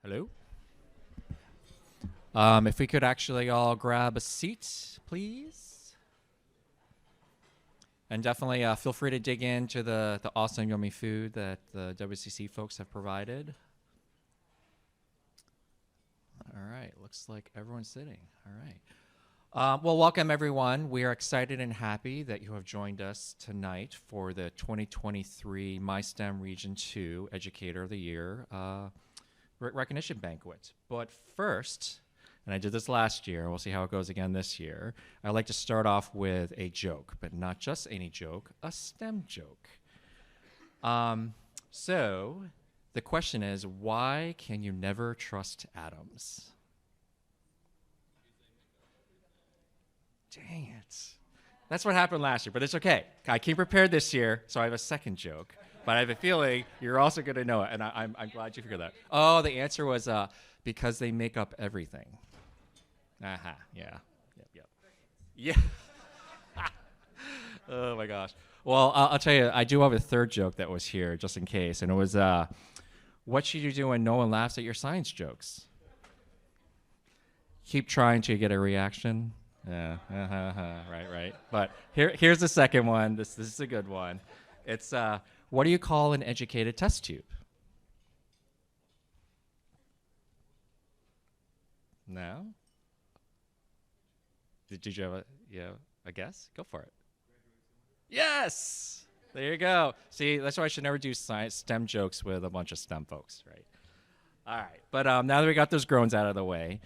Hello? If we could actually all grab a seat, please. And definitely feel free to dig into the awesome yummy food that the WCC folks have provided. All right, looks like everyone's sitting. All right. Well, welcome everyone. We are excited and happy that you have joined us tonight for the 2023 MiSTEM Region 2 Educator of the Year recognition banquet. But first, and I did this last year, we'll see how it goes again this year, I'd like to start off with a joke, but not just any joke, a STEM joke. So the question is, why can you never trust atoms? Dang it. That's what happened last year, but it's okay. I came prepared this year, so I have a second joke. But I have a feeling you're also going to know it, and I'm glad you figured that. Oh, the answer was because they make up everything. Uh-huh, yeah. Yeah. Oh, my gosh. Well, I'll tell you, I do have a third joke that was here, just in case, and it was, what should you do when no one laughs at your science jokes? Keep trying till you get a reaction. Yeah, right. But here's the second one. This is a good one. It's, what do you call an educated test tube? No? Did you have a guess? Go for it. Yes! There you go. See, that's why I should never do STEM jokes with a bunch of STEM folks, right? All right, but now that we got those groans out of the way,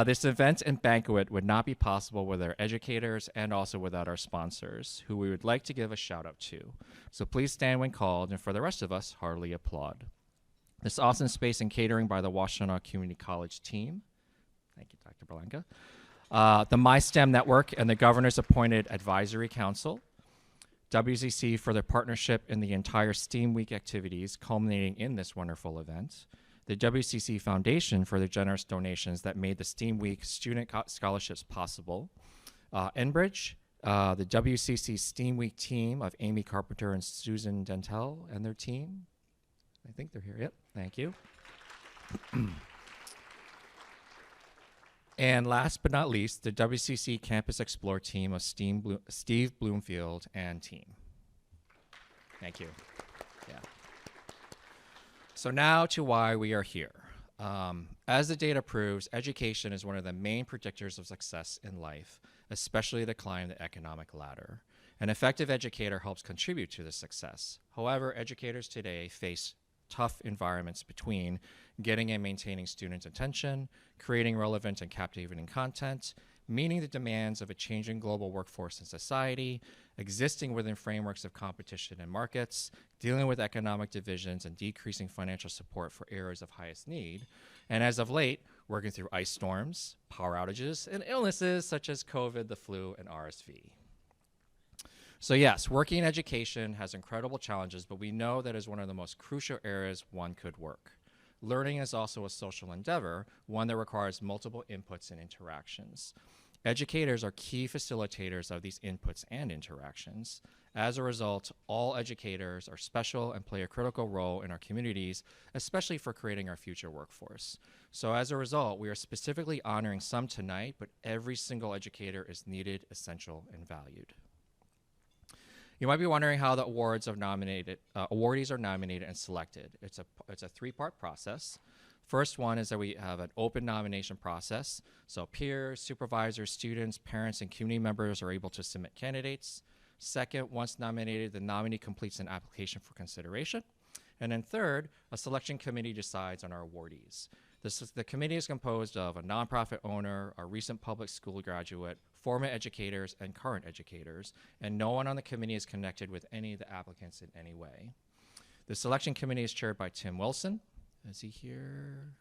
this event and banquet would not be possible with our educators and also without our sponsors, who we would like to give a shout out to. So please stand when called, and for the rest of us, heartily applaud. This awesome space and catering by the Washtenaw Community College team. Thank you, Dr. Berlanca. The MiSTEM Network and the Governor's Appointed Advisory Council. WCC for their partnership in the entire STEAM Week activities culminating in this wonderful event. The WCC Foundation for their generous donations that made the STEAM Week student scholarships possible. Enbridge, the WCC STEAM Week team of Amy Carpenter and Susan Dentel and their team. I think they're here. Yep, thank you. And last but not least, the WCC Campus Explore team of Steve Bloomfield and team. Thank you. Yeah. So now to why we are here. As the data proves, education is one of the main predictors of success in life, especially to climb the economic ladder. An effective educator helps contribute to this success. However, educators today face tough environments between getting and maintaining students' attention, creating relevant and captivating content, meeting the demands of a changing global workforce and society, existing within frameworks of competition and markets, dealing with economic divisions and decreasing financial support for areas of highest need, and as of late, working through ice storms, power outages, and illnesses such as COVID, the flu, and RSV. So yes, working in education has incredible challenges, but we know that is one of the most crucial areas one could work. Learning is also a social endeavor, one that requires multiple inputs and interactions. Educators are key facilitators of these inputs and interactions. As a result, all educators are special and play a critical role in our communities, especially for creating our future workforce. So as a result, we are specifically honoring some tonight, but every single educator is needed, essential, and valued. You might be wondering how the awardees are nominated and selected. It's a three-part process. First one is that we have an open nomination process. So peers, supervisors, students, parents, and community members are able to submit candidates. Second, once nominated, the nominee completes an application for consideration. And then third, a selection committee decides on our awardees. The committee is composed of a nonprofit owner, a recent public school graduate, former educators, and current educators, and no one on the committee is connected with any of the applicants in any way. The selection committee is chaired by Tim Wilson. Is he here?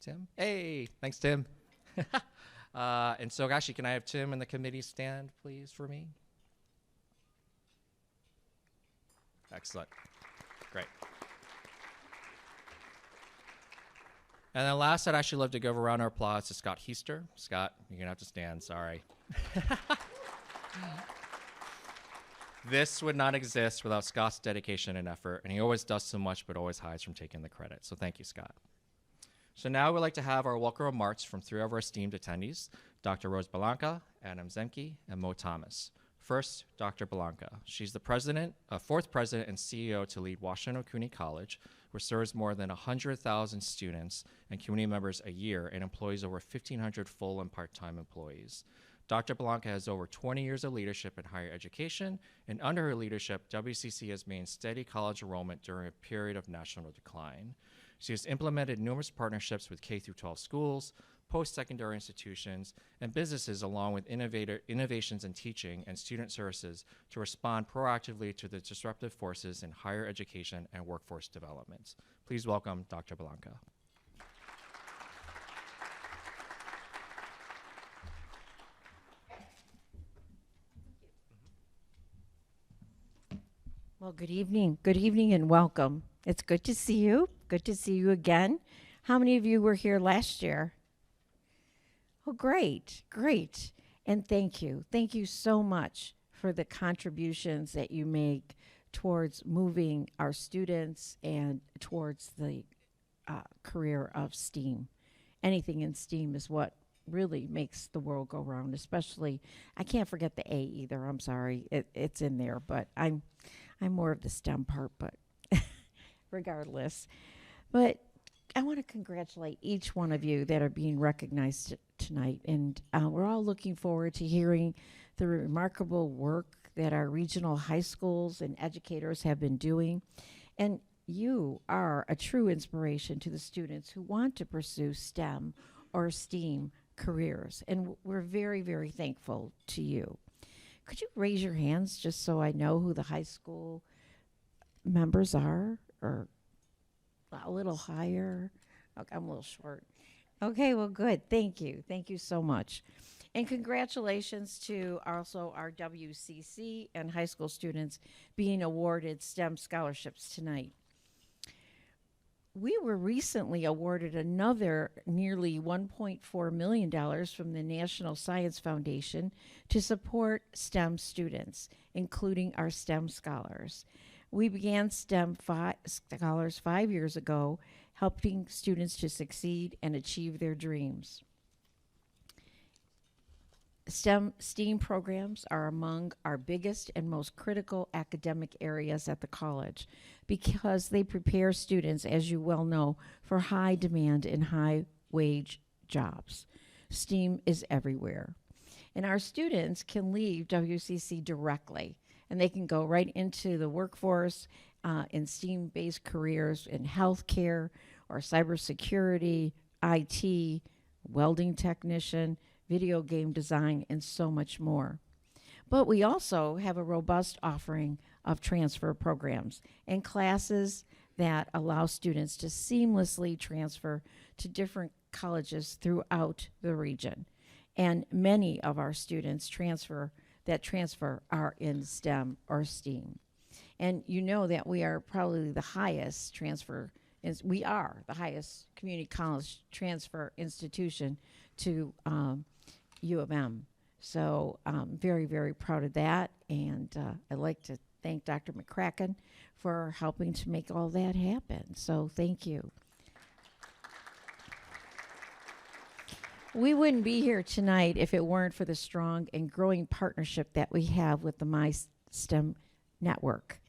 Tim? Hey, thanks, Tim. And so actually, can I have Tim and the committee stand, please, for me? Excellent. Great. And then last, I'd actually love to give a round of applause to Scott Heister. Scott, you're going to have to stand, sorry. This would not exist without Scott's dedication and effort, and he always does so much but always hides from taking the credit. So thank you, Scott. So now we'd like to have our welcome remarks from three of our esteemed attendees, Dr. Rose Belanca, Adam Zemke, and Mo Thomas. First, Dr. Belanca. She's the fourth president and CEO to lead Washtenaw Community College, which serves more than 100,000 students and community members a year and employs over 1,500 full and part-time employees. Dr. Belanca has over 20 years of leadership in higher education, and under her leadership, WCC has maintained steady college enrollment during a period of national decline. She has implemented numerous partnerships with K-12 schools, post-secondary institutions, and businesses, along with innovations in teaching and student services to respond proactively to the disruptive forces in higher education and workforce development. Please welcome Dr. Belanca. Well, good evening and welcome. It's good to see you. Good to see you again. How many of you were here last year? Oh, great. And thank you. Thank you so much for the contributions that you make towards moving our students and towards the career of STEAM. Anything in STEAM is what really makes the world go round, especially, I can't forget the A either. I'm sorry. It's in there, but I'm more of the STEM part, but regardless. But I want to congratulate each one of you that are being recognized tonight. And we're all looking forward to hearing the remarkable work that our regional high schools and educators have been doing. And you are a true inspiration to the students who want to pursue STEM or STEAM careers. And we're very, very thankful to you. Could you raise your hands just so I know who the high school members are? Or a little higher? Okay, I'm a little short. Okay, well, good. Thank you. Thank you so much. And congratulations to also our WCC and high school students being awarded STEM scholarships tonight. We were recently awarded another nearly $1.4 million from the National Science Foundation to support STEM students, including our STEM scholars. We began STEM scholars 5 years ago, helping students to succeed and achieve their dreams. STEAM programs are among our biggest and most critical academic areas at the college because they prepare students, as you well know, for high demand and high wage jobs. STEAM is everywhere. And our students can leave WCC directly, and they can go right into the workforce in STEAM-based careers in healthcare or cybersecurity, IT, welding technician, video game design, and so much more. But we also have a robust offering of transfer programs and classes that allow students to seamlessly transfer to different colleges throughout the region. And many of our students transfer are in STEM or STEAM. And you know that we are probably the highest we are the highest community college transfer institution to U of M. So I'm very, very proud of that. And I'd like to thank Dr. McCracken for helping to make all that happen. So thank you. We wouldn't be here tonight if it weren't for the strong and growing partnership that we have with the MiSTEM network.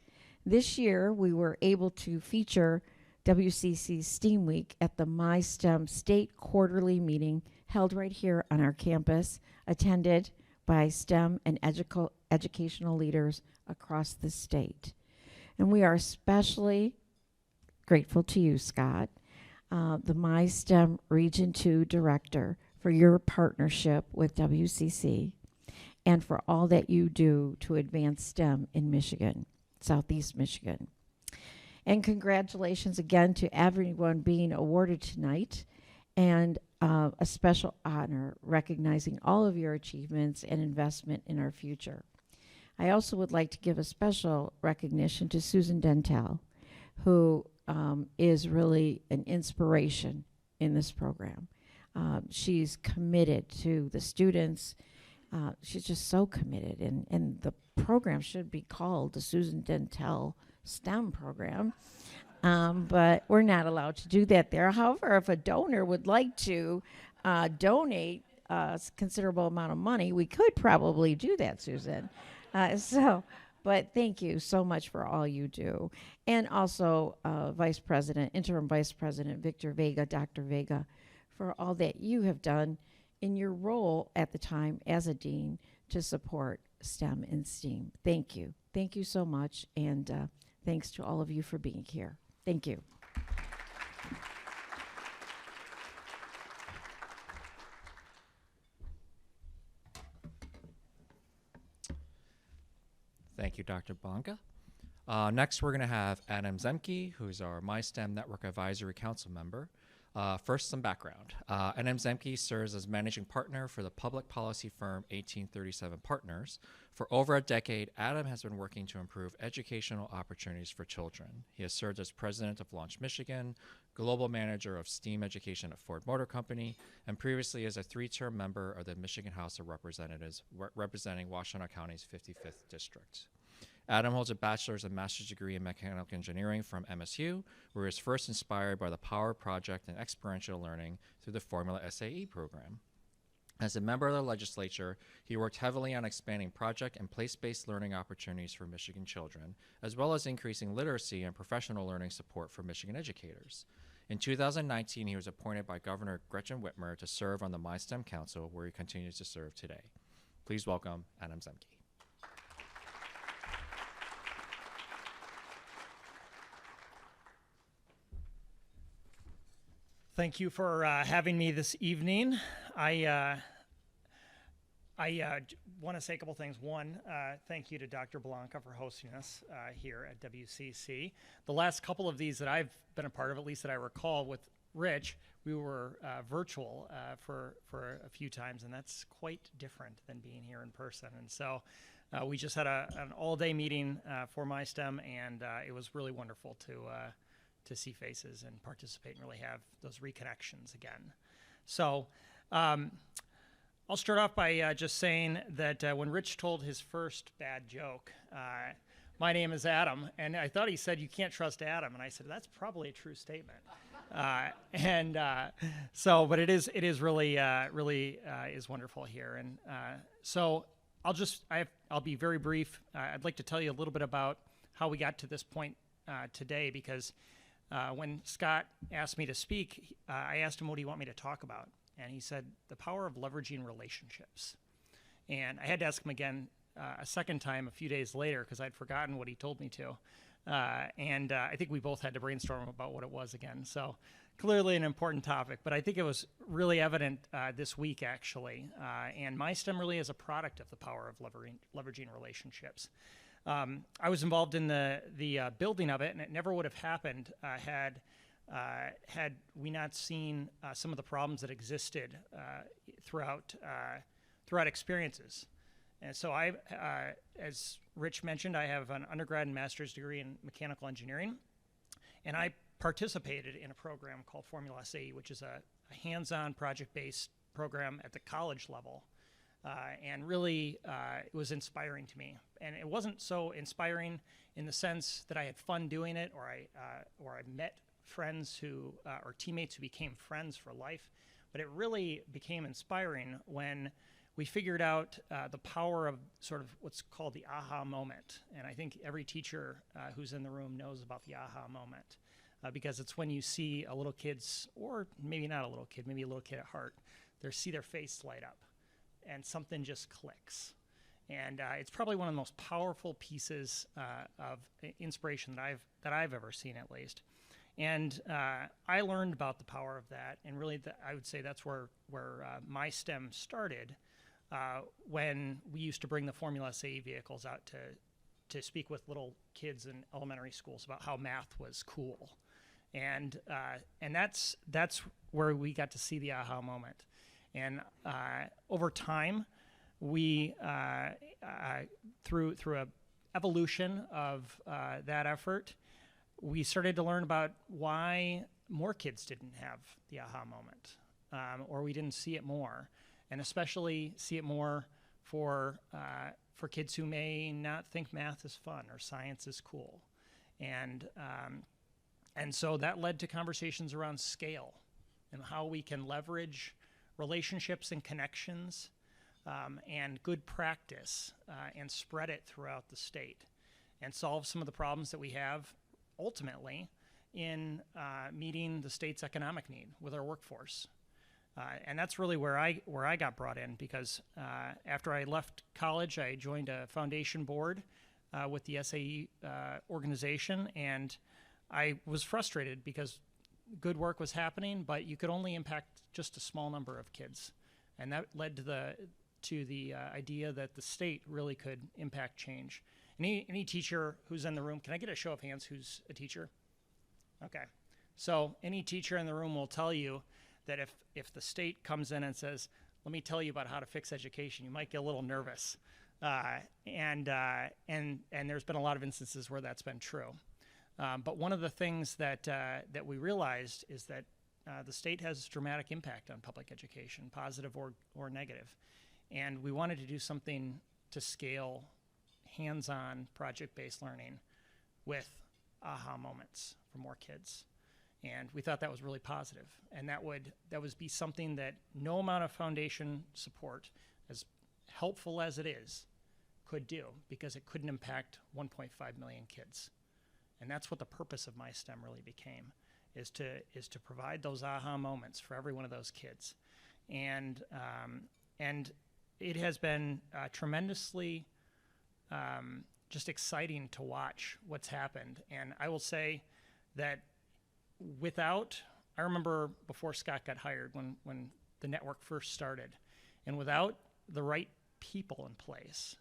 This year, we were able to feature WCC STEAM Week at the MiSTEM State Quarterly Meeting held right here on our campus, attended by STEM and educational leaders across the state. And we are especially grateful to you, Scott, the MiSTEM Region 2 Director, for your partnership with WCC and for all that you do to advance STEM in Michigan, Southeast Michigan. And congratulations again to everyone being awarded tonight, and a special honor recognizing all of your achievements and investment in our future. I also would like to give a special recognition to Susan Dentel, who is really an inspiration in this program. She's committed to the students she's just so committed, and the program should be called the Susan Dentel STEM program. But we're not allowed to do that there. However, if a donor would like to donate a considerable amount of money, we could probably do that, Susan. But thank you so much for all you do. And also Interim Vice President Victor Vega, Dr. Vega, for all that you have done in your role at the time as a dean to support STEM and STEAM. Thank you. Thank you so much. And thanks to all of you for being here. Thank you. Thank you, Dr. Blanca. Next, we're going to have Adam Zemke, who's our MiSTEM Network Advisory Council member. First, some background. Adam Zemke serves as managing partner for the public policy firm 1837 Partners. For over a decade, Adam has been working to improve educational opportunities for children. He has served as president of Launch Michigan, global manager of STEAM education at Ford Motor Company, and previously as a 3-term member of the Michigan House of Representatives, representing Washtenaw County's 55th district. Adam holds a bachelor's and master's degree in mechanical engineering from MSU, where he was first inspired by the Power Project and experiential learning through the Formula SAE program. As a member of the legislature, he worked heavily on expanding project and place-based learning opportunities for Michigan children, as well as increasing literacy and professional learning support for Michigan educators. In 2019, he was appointed by Governor Gretchen Whitmer to serve on the MiSTEM Council, where he continues to serve today. Please welcome Adam Zemke. Thank you for having me this evening. I want to say a couple things. One, thank you to Dr. Blanca for hosting us here at WCC. The last couple of these that I've been a part of, at least that I recall with Rich, we were virtual for a few times, and that's quite different than being here in person. And so we just had an all-day meeting for MiSTEM, and it was really wonderful to see faces and participate and really have those reconnections again. So I'll start off by just saying that when Rich told his first bad joke, my name is Adam, and I thought he said, "You can't trust Adam," and I said, that's probably a true statement. But it is really is wonderful here. And so I'll be very brief. I'd like to tell you a little bit about how we got to this point today, because when Scott asked me to speak, I asked him, what do you want me to talk about? And he said, the power of leveraging relationships. And I had to ask him again a second time a few days later, because I'd forgotten what he told me to. I think we both had to brainstorm about what it was again. So clearly an important topic, but I think it was really evident this week, actually. And MiSTEM really is a product of the power of leveraging relationships. I was involved in the building of it, and it never would have happened had we not seen some of the problems that existed throughout experiences. And so as Rich mentioned, I have an undergrad and master's degree in mechanical engineering, and I participated in a program called Formula SAE, which is a hands-on project-based program at the college level. And really, it was inspiring to me. And it wasn't so inspiring in the sense that I had fun doing it, or I met friends or teammates who became friends for life. But it really became inspiring when we figured out the power of sort of what's called the aha moment. And I think every teacher who's in the room knows about the aha moment, because it's when you see a little kid's, or maybe not a little kid, maybe a little kid at heart, see their face light up, and something just clicks. And it's probably one of the most powerful pieces of inspiration that I've ever seen, at least. And I learned about the power of that, and really I would say that's where MiSTEM started, when we used to bring the Formula SAE vehicles out to speak with little kids in elementary schools about how math was cool. And that's where we got to see the aha moment. And over time, we through a evolution of that effort, we started to learn about why more kids didn't have the aha moment, or we didn't see it more, and especially see it more for kids who may not think math is fun or science is cool. And so that led to conversations around scale and how we can leverage relationships and connections and good practice and spread it throughout the state and solve some of the problems that we have ultimately in meeting the state's economic need with our workforce. And that's really where I got brought in, because after I left college, I joined a foundation board with the SAE organization, and I was frustrated because good work was happening, but you could only impact just a small number of kids, and that led to the idea that the state really could impact change. Any teacher who's in the room, can I get a show of hands who's a teacher? Okay, so any teacher in the room will tell you that if the state comes in and says, let me tell you about how to fix education, you might get a little nervous. And there's been a lot of instances where that's been true. But one of the things that we realized is that the state has dramatic impact on public education, positive or negative. And we wanted to do something to scale hands-on project-based learning with aha moments for more kids. And we thought that was really positive. And that would be something that no amount of foundation support, as helpful as it is, could do, because it couldn't impact 1.5 million kids. And that's what the purpose of MiSTEM really became, is to provide those aha moments for every one of those kids. And it has been tremendously just exciting to watch what's happened. And I will say that I remember before Scott got hired, when the network first started, and without the right people in place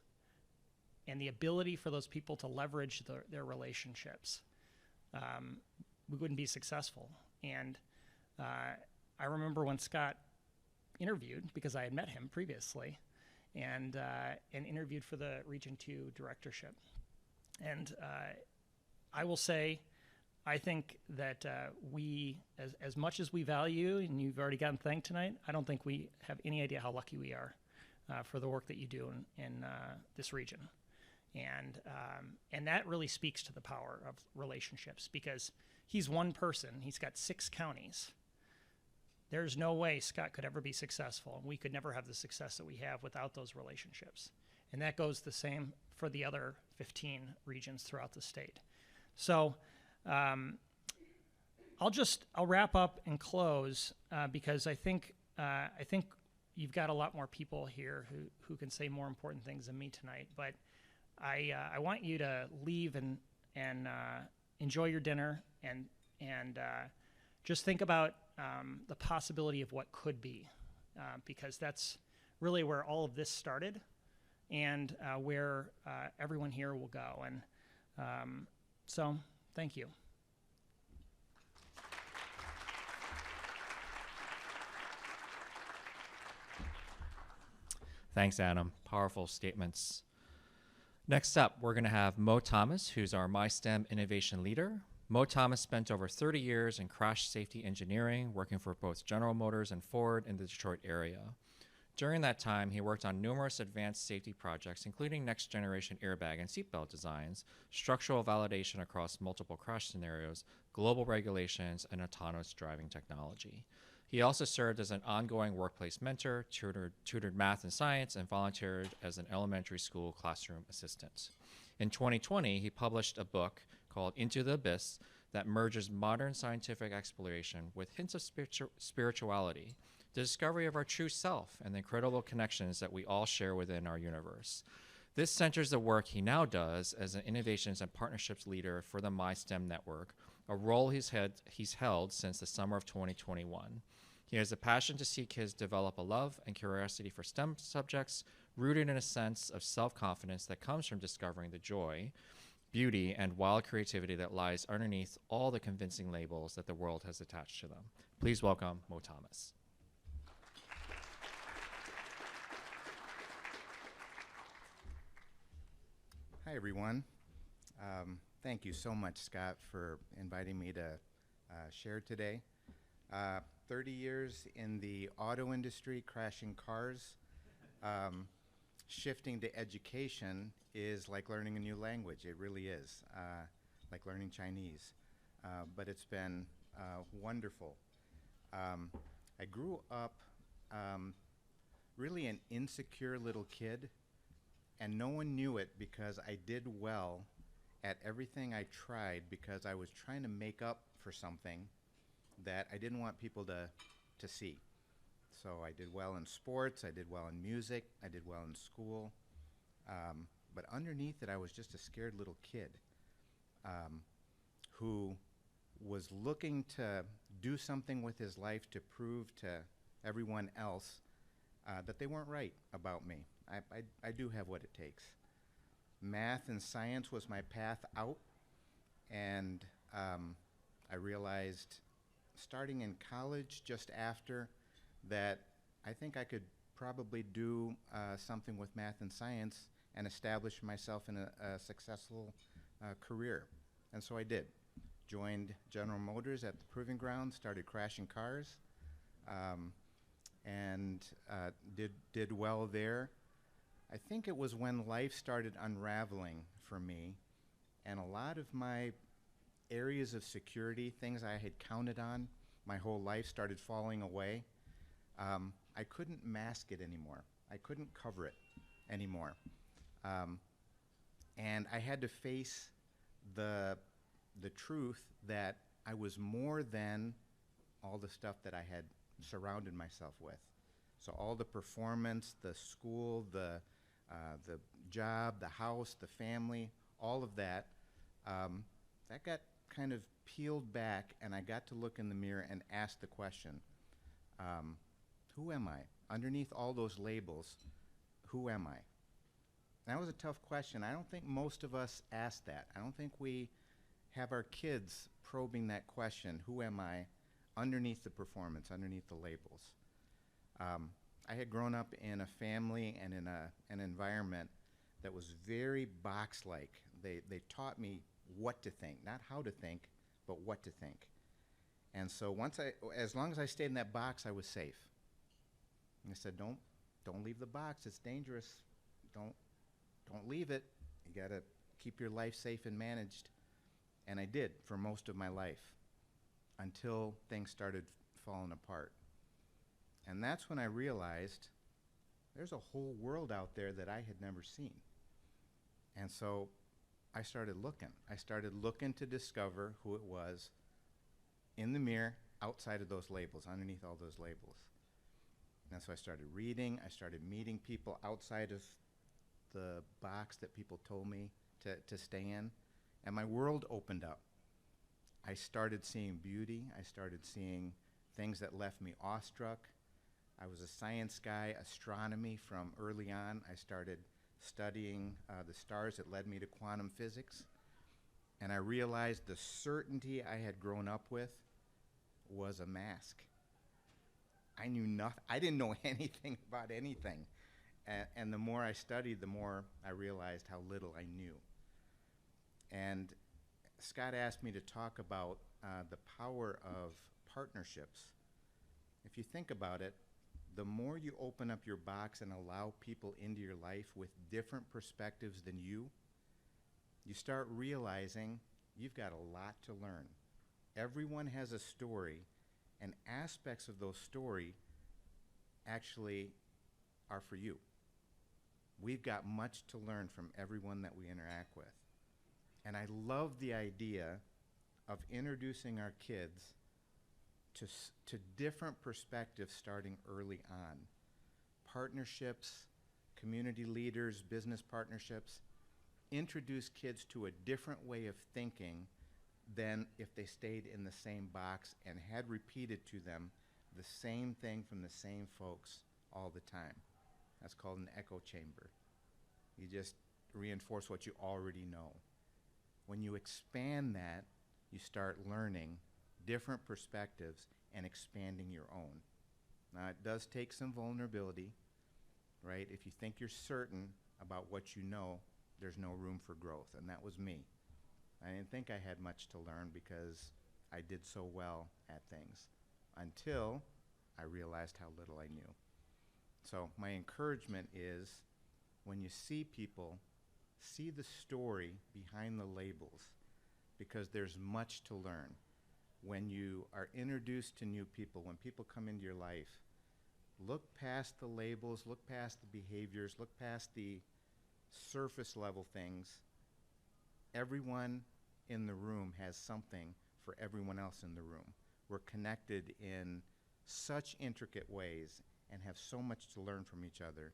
and the ability for those people to leverage their relationships, we wouldn't be successful. And I remember when Scott interviewed, because I had met him previously, and interviewed for the Region 2 directorship. And I will say, I think that we, as much as we value, and you've already gotten thanked tonight, I don't think we have any idea how lucky we are for the work that you do in this region. And that really speaks to the power of relationships, because he's one person, he's got 6 counties. There's no way Scott could ever be successful, and we could never have the success that we have without those relationships. And that goes the same for the other 15 regions throughout the state. So I'll wrap up and close because I think you've got a lot more people here who can say more important things than me tonight. But I want you to leave and enjoy your dinner and just think about the possibility of what could be, because that's really where all of this started, and where everyone here will go. And so thank you. Thanks, Adam. Powerful statements. Next up, we're going to have Mo Thomas, who's our MiSTEM innovation leader. Mo Thomas spent over 30 years in crash safety engineering, working for both General Motors and Ford in the Detroit area. During that time, he worked on numerous advanced safety projects, including next-generation airbag and seatbelt designs, structural validation across multiple crash scenarios, global regulations, and autonomous driving technology. He also served as an ongoing workplace mentor, tutored math and science, and volunteered as an elementary school classroom assistant. In 2020, he published a book called Into the Abyss that merges modern scientific exploration with hints of spirituality, the discovery of our true self, and the incredible connections that we all share within our universe. This centers the work he now does as an innovations and partnerships leader for the MiSTEM network, a role he's held since the summer of 2021. He has a passion to see kids develop a love and curiosity for STEM subjects, rooted in a sense of self-confidence that comes from discovering the joy, beauty, and wild creativity that lies underneath all the convincing labels that the world has attached to them. Please welcome Mo Thomas. Hi, everyone. Thank you so much, Scott, for inviting me to share today. 30 years in the auto industry, crashing cars. shifting to education is like learning a new language. It really is, like learning Chinese. But it's been wonderful. I grew up really an insecure little kid, and no one knew it because I did well at everything I tried because I was trying to make up for something that I didn't want people to see. So I did well in sports, I did well in music, I did well in school. But underneath it, I was just a scared little kid who was looking to do something with his life to prove to everyone else that they weren't right about me. I do have what it takes. Math and science was my path out, and I realized starting in college just after that I think I could probably do something with math and science and establish myself in a successful career. And so I did. Joined General Motors at the Proving Ground, started crashing cars, and did well there. I think it was when life started unraveling for me, and a lot of my areas of security, things I had counted on my whole life, started falling away. I couldn't mask it anymore. I couldn't cover it anymore. And I had to face the truth that I was more than all the stuff that I had surrounded myself with. So all the performance, the school, the job, the house, the family, all of that, that got kind of peeled back, and I got to look in the mirror and ask the question, who am I? Underneath all those labels, who am I? That was a tough question. I don't think most of us ask that. I don't think we have our kids probing that question, who am I, underneath the performance, underneath the labels. I had grown up in a family and in an environment that was very box-like. They taught me what to think, not how to think, but what to think. And so as long as I stayed in that box, I was safe. And I said, don't leave the box. It's dangerous. Don't leave it. You gotta keep your life safe and managed. And I did for most of my life until things started falling apart. And that's when I realized there's a whole world out there that I had never seen. And so I started looking. I started looking to discover who it was in the mirror, outside of those labels, underneath all those labels. And so I started reading. I started meeting people outside of the box that people told me to stay in. And my world opened up. I started seeing beauty. I started seeing things that left me awestruck. I was a science guy, astronomy from early on. I started studying the stars. It led me to quantum physics. And I realized the certainty I had grown up with was a mask. I knew nothing. I didn't know anything about anything. And the more I studied, the more I realized how little I knew. And Scott asked me to talk about the power of partnerships. If you think about it, the more you open up your box and allow people into your life with different perspectives than you start realizing you've got a lot to learn. Everyone has a story, and aspects of those stories actually are for you. We've got much to learn from everyone that we interact with. And I love the idea of introducing our kids to different perspectives starting early on. Partnerships, community leaders, business partnerships, introduce kids to a different way of thinking than if they stayed in the same box and had repeated to them the same thing from the same folks all the time. That's called an echo chamber. You just reinforce what you already know. When you expand that, you start learning different perspectives and expanding your own. Now, it does take some vulnerability, right? If you think you're certain about what you know, there's no room for growth, and that was me. I didn't think I had much to learn because I did so well at things until I realized how little I knew. So my encouragement is when you see people, see the story behind the labels, because there's much to learn. When you are introduced to new people, when people come into your life, look past the labels, look past the behaviors, look past the surface level things. Everyone in the room has something for everyone else in the room. We're connected in such intricate ways and have so much to learn from each other.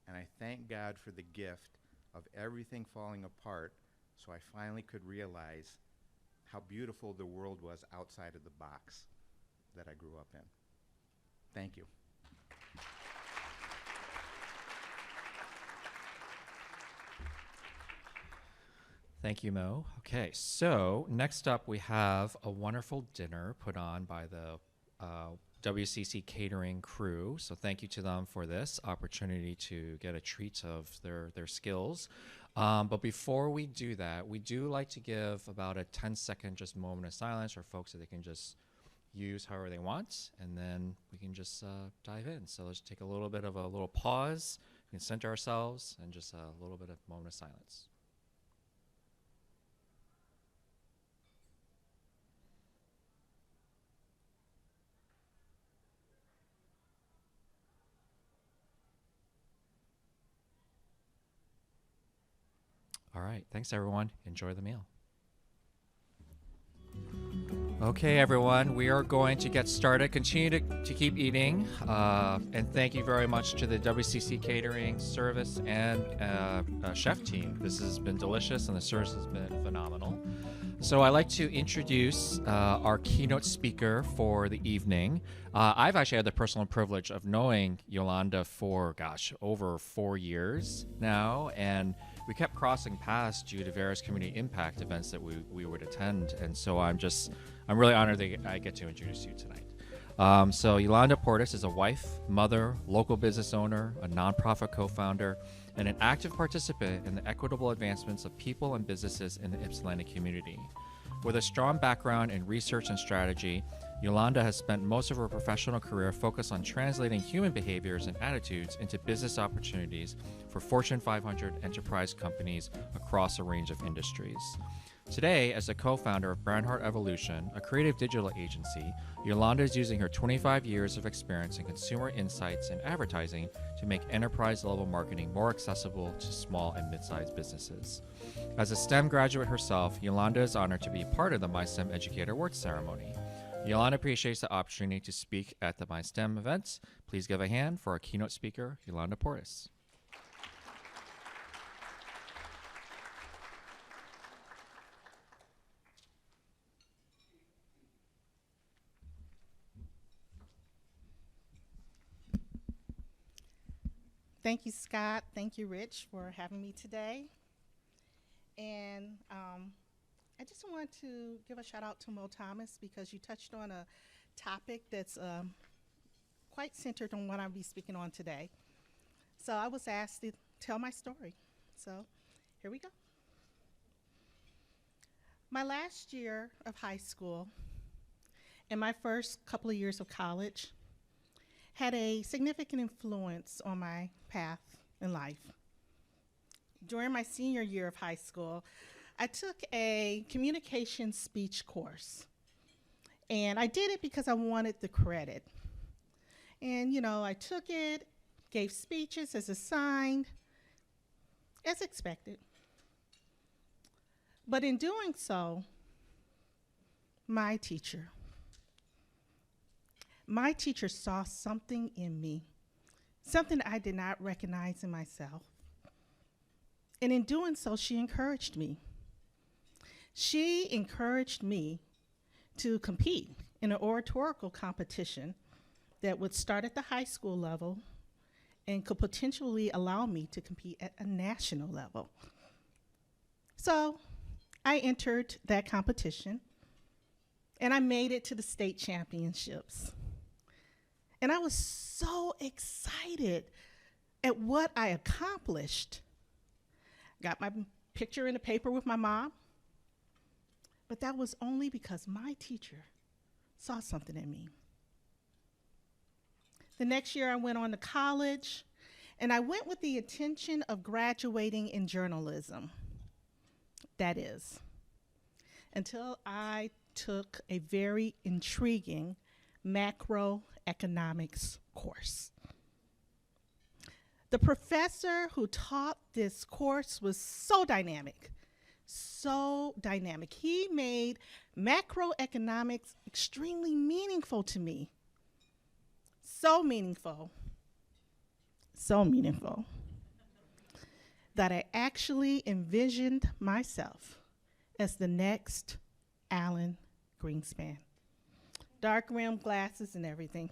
And I thank God for the gift of everything falling apart, so I finally could realize how beautiful the world was outside of the box that I grew up in. Thank you. Thank you, Mo. Okay, so next up we have a wonderful dinner put on by the WCC catering crew. So thank you to them for this opportunity to get a treat of their skills. But before we do that, we do like to give about a 10-second just moment of silence for folks so they can just use however they want, and then we can just dive in. So let's take a little bit of a little pause. We can center ourselves and just a little bit of moment of silence. All right, thanks everyone. Enjoy the meal. Okay, everyone, we are going to get started. Continue to keep eating. And thank you very much to the WCC Catering Service and chef team. This has been delicious and the service has been phenomenal. So I'd like to introduce our keynote speaker for the evening. I've actually had the personal privilege of knowing Yolanda for, over 4 years now. And we kept crossing paths due to various community impact events that we would attend. And so I'm really honored that I get to introduce you tonight. So Yolanda Portis is a wife, mother, local business owner, a nonprofit co-founder, and an active participant in the equitable advancements of people and businesses in the Ypsilanti community. With a strong background in research and strategy, Yolanda has spent most of her professional career focused on translating human behaviors and attitudes into business opportunities for Fortune 500 enterprise companies across a range of industries. Today, as a co-founder of Bernhardt Evolution, a creative digital agency, Yolanda is using her 25 years of experience in consumer insights and advertising to make enterprise-level marketing more accessible to small and mid-sized businesses. As a STEM graduate herself, Yolanda is honored to be part of the MiSTEM Educator Awards ceremony. Yolanda appreciates the opportunity to speak at the MiSTEM events. Please give a hand for our keynote speaker, Yolanda Portis. Thank you, Scott. Thank you, Rich, for having me today. And I just want to give a shout out to Mo Thomas because you touched on a topic that's quite centered on what I'll be speaking on today. So I was asked to tell my story. So here we go. My last year of high school and my first couple of years of college had a significant influence on my path in life. During my senior year of high school, I took a communication speech course. And I did it because I wanted the credit. And, I took it, gave speeches as assigned, as expected. But in doing so, my teacher saw something in me, something I did not recognize in myself. And in doing so, she encouraged me. She encouraged me to compete in an oratorical competition that would start at the high school level and could potentially allow me to compete at a national level. So I entered that competition, and I made it to the state championships. And I was so excited at what I accomplished. Got my picture in the paper with my mom, but that was only because my teacher saw something in me. The next year I went on to college, And I went with the intention of graduating in journalism. That is, until I took a very intriguing macroeconomics course. The professor who taught this course was so dynamic, so dynamic. He made macroeconomics extremely meaningful to me. So meaningful that I actually envisioned myself as the next Alan Greenspan. Dark rimmed glasses and everything.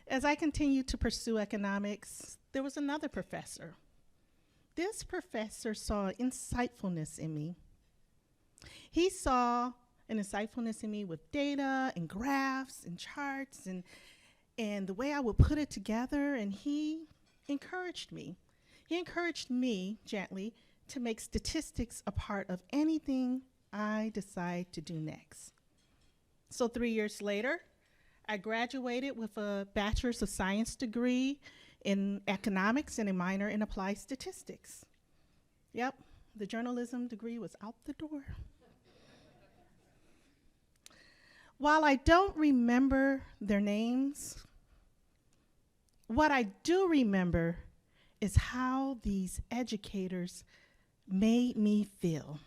As I continued to pursue economics, there was another professor. This professor saw insightfulness in me. He saw an insightfulness in me with data and graphs and charts and the way I would put it together, and he encouraged me. He encouraged me gently to make statistics a part of anything I decide to do next. So 3 years later, I graduated with a Bachelor's of Science degree in economics and a minor in applied statistics. Yep, the journalism degree was out the door. While I don't remember their names, what I do remember is how these educators made me feel.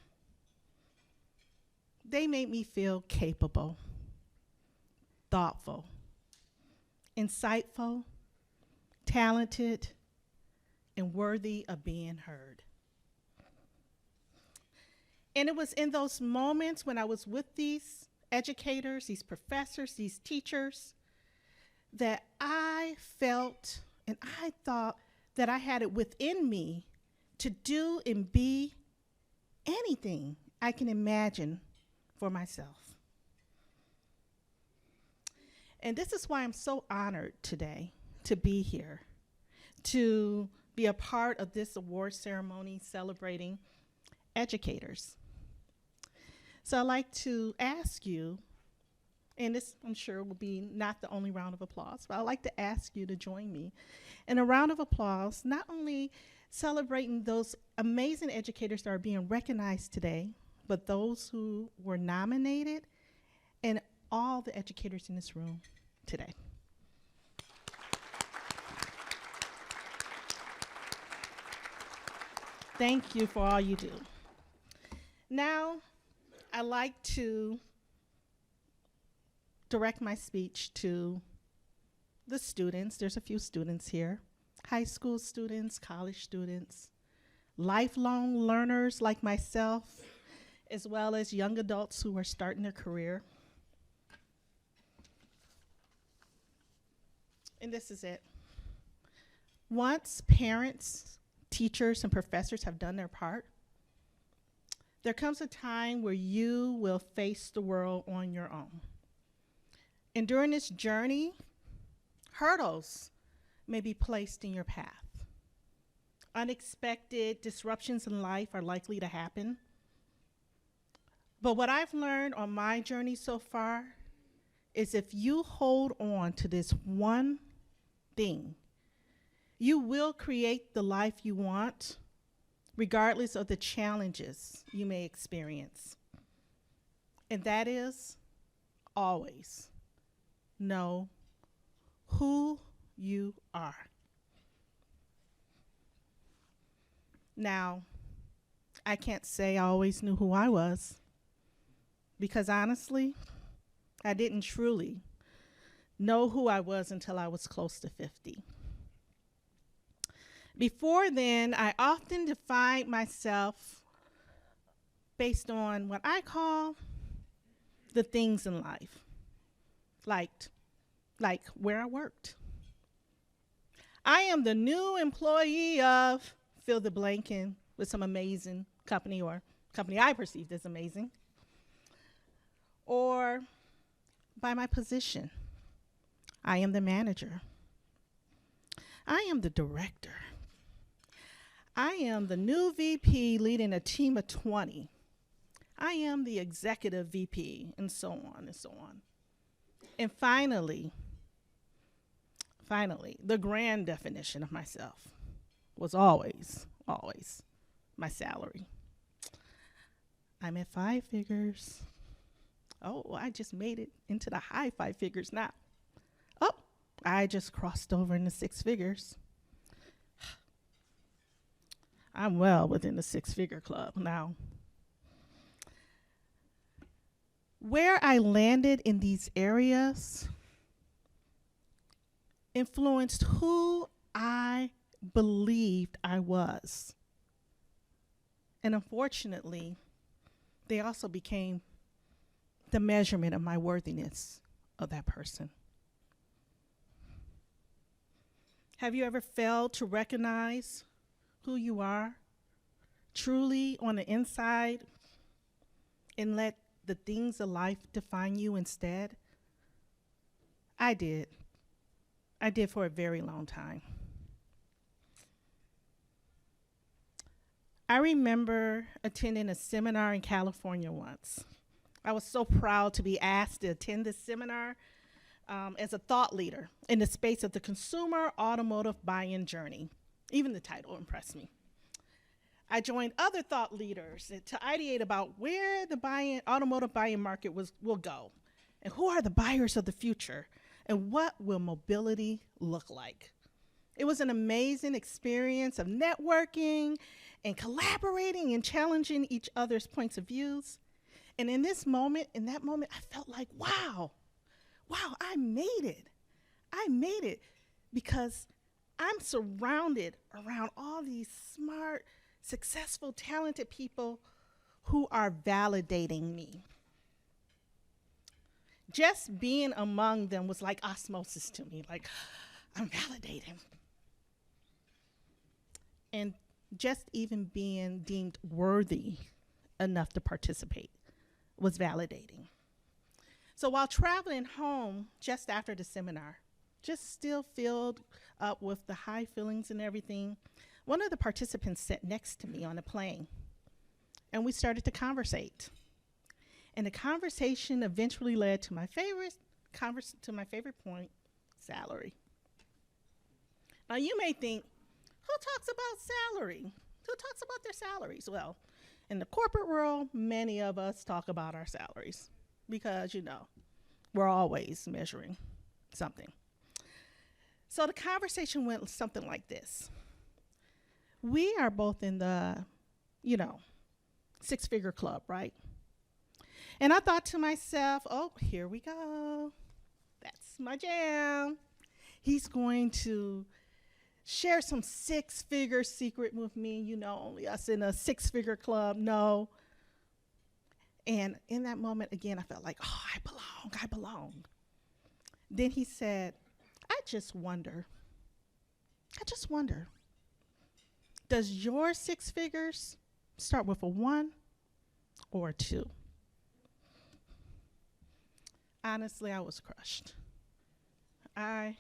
They made me feel capable, thoughtful, insightful, talented, and worthy of being heard. And it was in those moments when I was with these educators, these professors, these teachers, that I felt and I thought that I had it within me to do and be anything I can imagine for myself. And this is why I'm so honored today to be here, to be a part of this award ceremony celebrating educators. So I'd like to ask you, and this I'm sure will be not the only round of applause, but I'd like to ask you to join me in a round of applause, not only celebrating those amazing educators that are being recognized today, but those who were nominated and all the educators in this room today. Thank you for all you do. Now, I'd like to direct my speech to the students. There's a few students here, high school students, college students, lifelong learners like myself, as well as young adults who are starting their career. And this is it. Once parents, teachers, and professors have done their part, there comes a time where you will face the world on your own. And during this journey, hurdles may be placed in your path. Unexpected disruptions in life are likely to happen. But what I've learned on my journey so far is if you hold on to this one thing, you will create the life you want, regardless of the challenges you may experience. And that is always know who you are. Now, I can't say I always knew who I was, because honestly, I didn't truly know who I was until I was close to 50. Before then, I often defined myself based on what I call the things in life, like where I worked. I am the new employee of fill the blank in with some amazing company or company I perceived as amazing, or by my position. I am the manager. I am the director. I am the new VP leading a team of 20. I am the executive VP, and so on and so on. And finally, finally, the grand definition of myself was always my salary. I'm at 5 figures. Oh, I just made it into the high 5 figures now. Oh, I just crossed over into 6 figures. I'm well within the 6-figure club now. Where I landed in these areas influenced who I believed I was. And unfortunately, they also became the measurement of my worthiness of that person. Have you ever failed to recognize who you are truly on the inside and let the things of life define you instead? I did. I did for a very long time. I remember attending a seminar in California once. I was so proud to be asked to attend this seminar as a thought leader in the space of the consumer automotive buy-in journey. Even the title impressed me. I joined other thought leaders to ideate about where the automotive buy-in market will go, and who are the buyers of the future, and what will mobility look like. It was an amazing experience of networking and collaborating and challenging each other's points of views. And in that moment, I felt like, wow, I made it. I made it because I'm surrounded around all these smart, successful, talented people who are validating me. Just being among them was like osmosis to me, like I'm validated. And just even being deemed worthy enough to participate was validating. So while traveling home just after the seminar, just still filled up with the high feelings and everything, one of the participants sat next to me on the plane, and we started to conversate. And the conversation eventually led to my favorite point, salary. Now you may think, who talks about salary? Who talks about their salaries? Well, in the corporate world, many of us talk about our salaries because, we're always measuring something. So the conversation went something like this. We are both in the, 6-figure club, right? And I thought to myself, oh, here we go. That's my jam. He's going to share some 6-figure secret with me, only us in a 6-figure club. No. And in that moment, again, I felt like, oh, I belong. Then he said, I just wonder, does your 6 figures start with a 1 or a 2? Honestly, I was crushed. I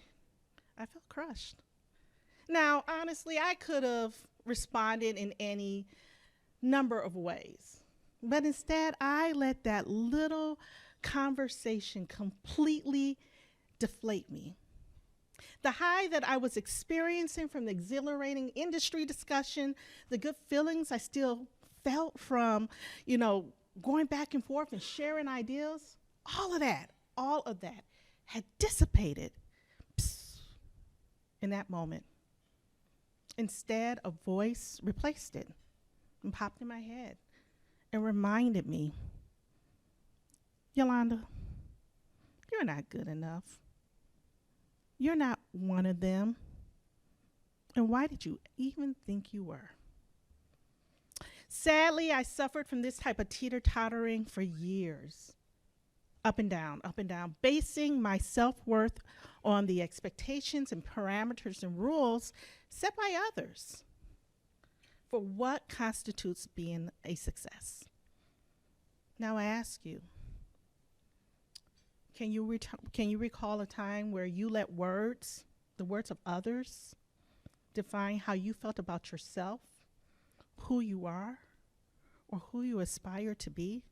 felt crushed. Now, honestly, I could have responded in any number of ways, but instead I let that little conversation completely deflate me. The high that I was experiencing from the exhilarating industry discussion, the good feelings I still felt from, going back and forth and sharing ideas, all of that had dissipated in that moment. Instead, a voice replaced it and popped in my head and reminded me, Yolanda, you're not good enough. You're not one of them. And why did you even think you were? Sadly, I suffered from this type of teeter-tottering for years. Up and down, basing my self-worth on the expectations and parameters and rules set by others for what constitutes being a success. Now I ask you, can you recall a time where you let the words of others, define how you felt about yourself, who you are, or who you aspire to be?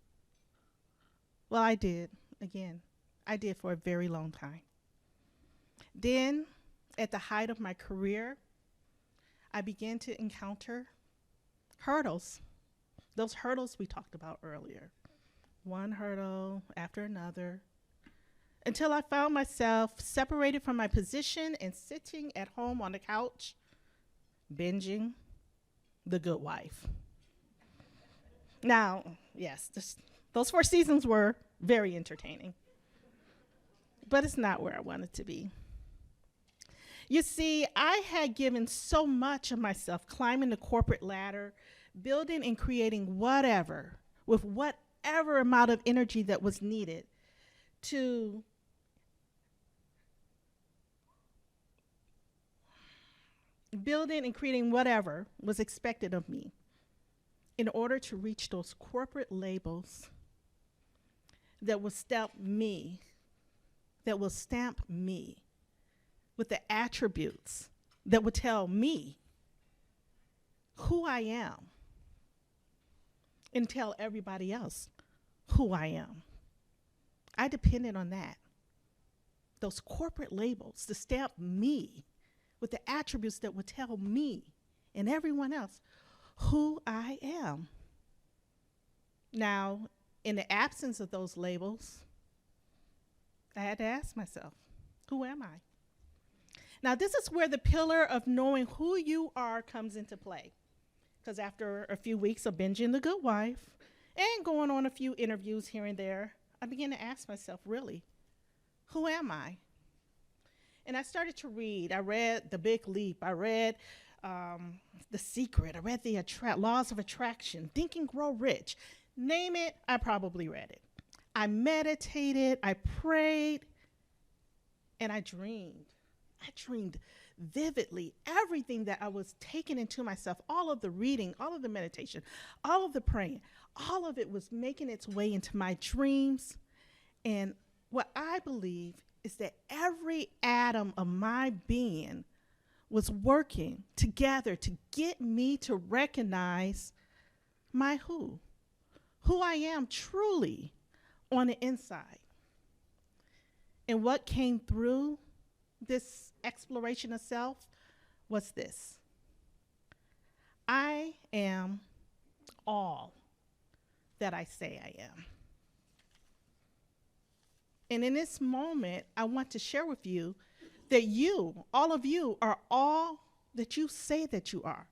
Well, I did. Again, I did for a very long time. Then at the height of my career, I began to encounter hurdles. Those hurdles we talked about earlier. One hurdle after another, until I found myself separated from my position and sitting at home on the couch, binging The Good Wife. Now, yes, those 4 seasons were very entertaining, but it's not where I wanted to be. You see, I had given so much of myself climbing the corporate ladder, building and creating whatever, with whatever amount of energy that was needed to building and creating whatever was expected of me in order to reach those corporate labels that will stamp me, with the attributes that would tell me who I am and tell everybody else who I am. I depended on that. Those corporate labels to stamp me with the attributes that would tell me and everyone else who I am. Now, in the absence of those labels, I had to ask myself, who am I? Now, this is where the pillar of knowing who you are comes into play. Because after a few weeks of binging The Good Wife and going on a few interviews here and there, I began to ask myself, really, who am I? And I started to read. I read The Big Leap. I read The Secret. I read the Laws of Attraction, Think and Grow Rich. Name it, I probably read it. I meditated, I prayed, and I dreamed. I dreamed vividly everything that I was taking into myself, all of the reading, all of the meditation, all of the praying, all of it was making its way into my dreams. And what I believe is that every atom of my being was working together to get me to recognize my who I am truly on the inside. And what came through this exploration of self was this: I am all that I say I am. And in this moment, I want to share with you that you, all of you, are all that you say that you are.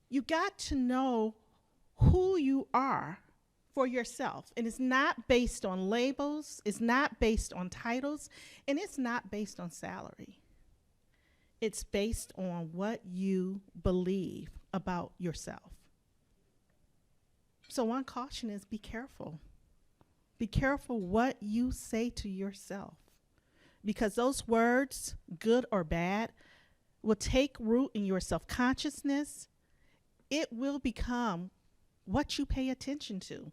You got to know who you are for yourself. And it's not based on labels, it's not based on titles, and it's not based on salary. It's based on what you believe about yourself. So one caution is be careful. Be careful what you say to yourself, because those words, good or bad, will take root in your self-consciousness. It will become what you pay attention to.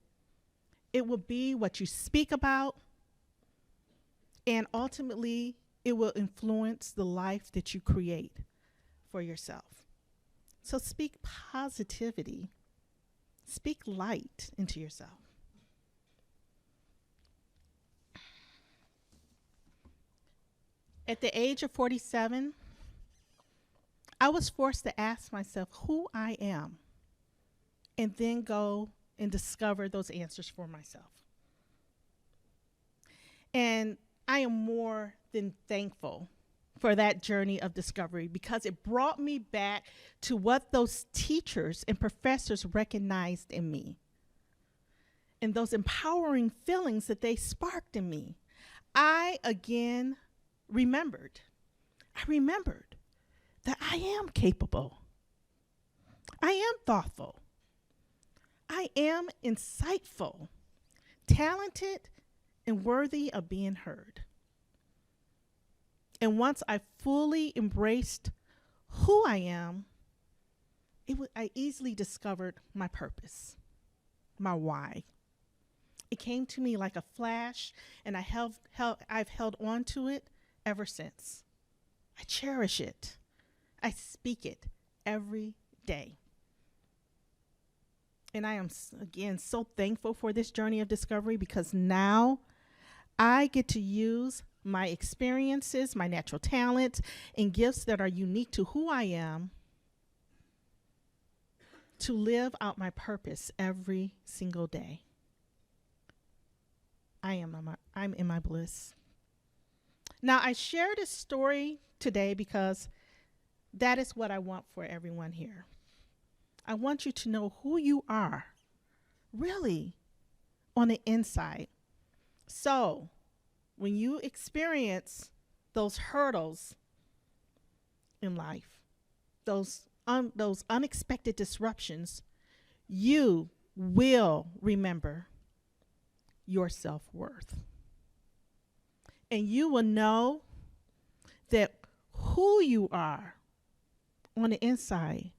It will be what you speak about, and ultimately, it will influence the life that you create for yourself. So speak positivity. Speak light into yourself. At the age of 47, I was forced to ask myself who I am and then go and discover those answers for myself. And I am more than thankful for that journey of discovery, because it brought me back to what those teachers and professors recognized in me and those empowering feelings that they sparked in me. I again remembered. I remembered that I am capable. I am thoughtful. I am insightful, talented, and worthy of being heard. And once I fully embraced who I am, I easily discovered my purpose, my why. It came to me like a flash, and I've held on to it ever since. I cherish it. I speak it every day. And I am, again, so thankful for this journey of discovery, because now I get to use my experiences, my natural talents, and gifts that are unique to who I am to live out my purpose every single day. I'm in my bliss. Now, I share this story today because that is what I want for everyone here. I want you to know who you are, really, on the inside. So, when you experience those hurdles in life, those unexpected disruptions, you will remember your self-worth. And you will know that who you are on the inside,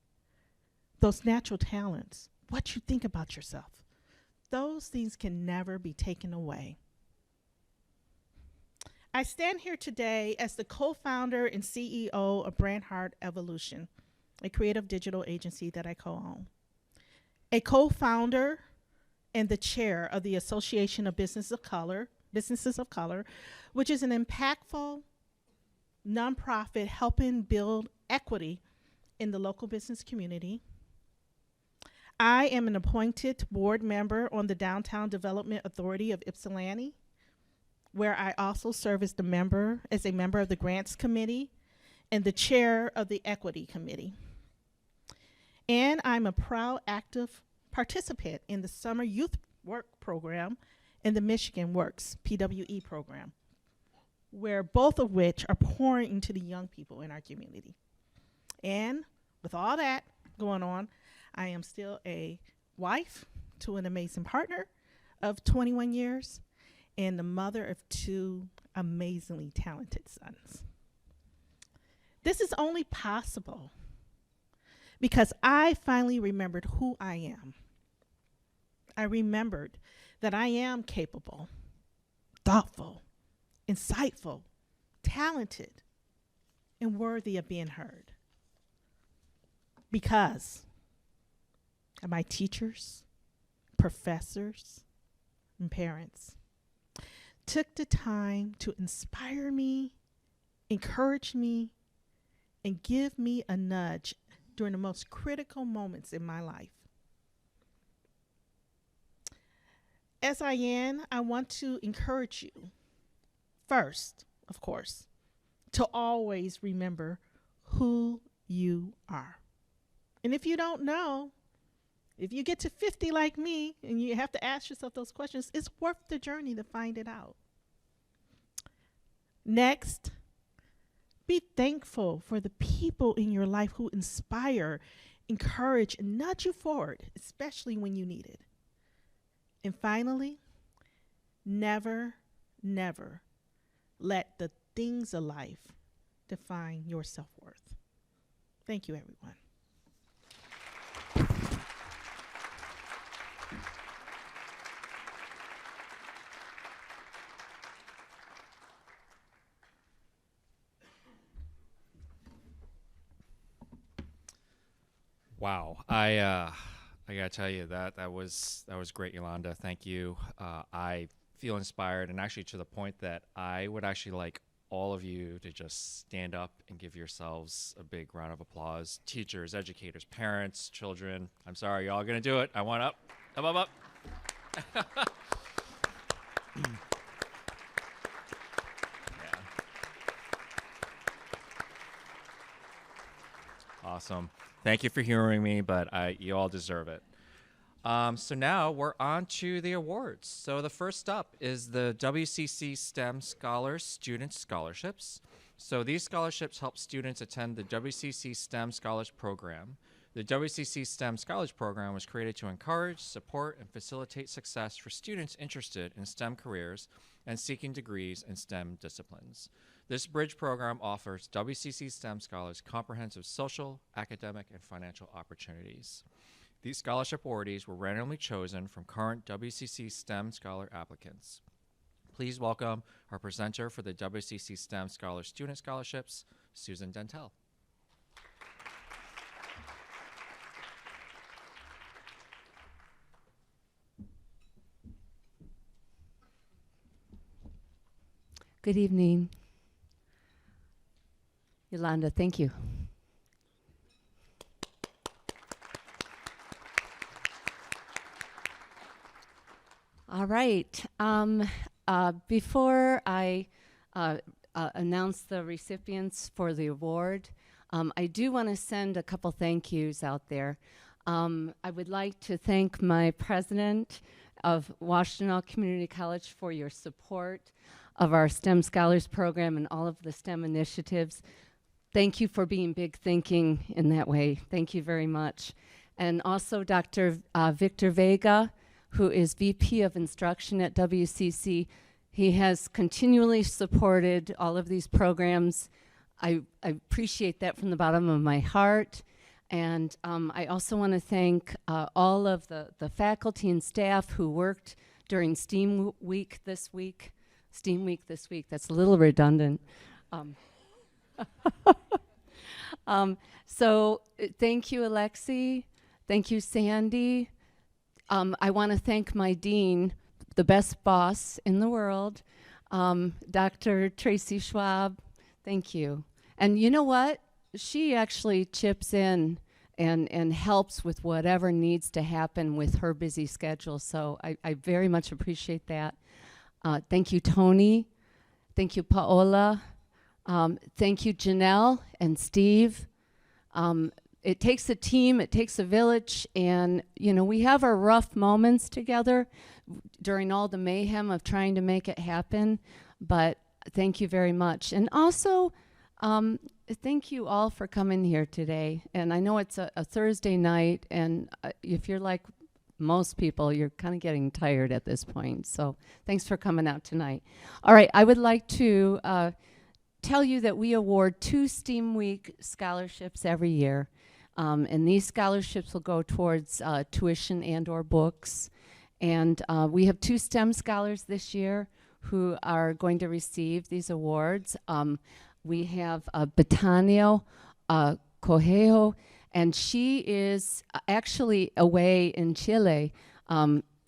those natural talents, what you think about yourself, those things can never be taken away. I stand here today as the co-founder and CEO of Brand Heart Evolution, a creative digital agency that I co-own. A co-founder and the chair of the Association of Businesses of Color, which is an impactful nonprofit helping build equity in the local business community. I am an appointed board member on the Downtown Development Authority of Ypsilanti, where I also serve as a member of the Grants Committee and the chair of the Equity Committee. And I'm a proud active participant in the Summer Youth Work Program and the Michigan Works PWE program, where both of which are pouring into the young people in our community. And with all that going on, I am still a wife to an amazing partner of 21 years and the mother of 2 amazingly talented sons. This is only possible because I finally remembered who I am. I remembered that I am capable, thoughtful, insightful, talented, and worthy of being heard. Because of my teachers, professors, and parents took the time to inspire me, encourage me, and give me a nudge during the most critical moments in my life. As I end, I want to encourage you, first, of course, to always remember who you are. And if you don't know, if you get to 50 like me and you have to ask yourself those questions, it's worth the journey to find it out. Next, be thankful for the people in your life who inspire, encourage, and nudge you forward, especially when you need it. And finally, never, never let the things of life define your self-worth. Thank you, everyone. Wow, I gotta tell you that was great, Yolanda. Thank you. I feel inspired, and actually to the point that I would actually like all of you to just stand up and give yourselves a big round of applause. Teachers, educators, parents, children. I'm sorry, y'all gonna do it. I want up. Yeah. Awesome. Thank you for hearing me, but you all deserve it. So now we're on to the awards. So the first up is the WCC STEM Scholars Student Scholarships. So these scholarships help students attend the WCC STEM Scholars Program. The WCC STEM Scholars Program was created to encourage, support, and facilitate success for students interested in STEM careers and seeking degrees in STEM disciplines. This bridge program offers WCC STEM scholars comprehensive social, academic, and financial opportunities. These scholarship awardees were randomly chosen from current WCC STEM scholar applicants. Please welcome our presenter for the WCC STEM Scholar Student Scholarships, Susan Dentel. Good evening. Yolanda, thank you. All right. Before I announce the recipients for the award, I do want to send a couple thank yous out there. I would like to thank my president of Washtenaw Community College for your support of our STEM Scholars Program and all of the STEM initiatives. Thank you for being big thinking in that way. Thank you very much. And also Dr. Victor Vega, who is VP of Instruction at WCC. He has continually supported all of these programs. I appreciate that from the bottom of my heart. And I also want to thank all of the faculty and staff who worked during STEAM Week this week. STEAM Week this week, that's a little redundant. So thank you, Alexi. Thank you, Sandy. I want to thank my dean, the best boss in the world, Dr. Tracy Schwab. Thank you. And you know what? She actually chips in and helps with whatever needs to happen with her busy schedule. So I very much appreciate that. Thank you, Tony. Thank you, Paola. Thank you, Janelle and Steve. It takes a team, it takes a village, and we have our rough moments together during all the mayhem of trying to make it happen, but thank you very much. And also, thank you all for coming here today. And I know it's a Thursday night, and if you're like most people, you're kind of getting tired at this point, so thanks for coming out tonight. All right, I would like to tell you that we award 2 STEAM Week scholarships every year. And these scholarships will go towards tuition and or books. And we have 2 STEM scholars this year who are going to receive these awards. We have Betanio Cojejo, and she is actually away in Chile.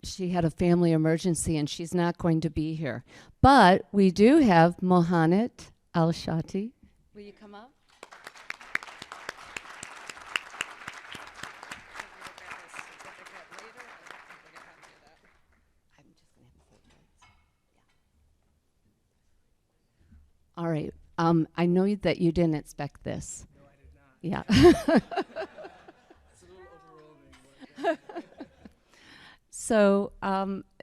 She had a family emergency and she's not going to be here. But we do have Mohamed Al-Shati. Will you come up? All right. I know that you didn't expect this. No, I did not. Yeah. It's a little overwhelming. So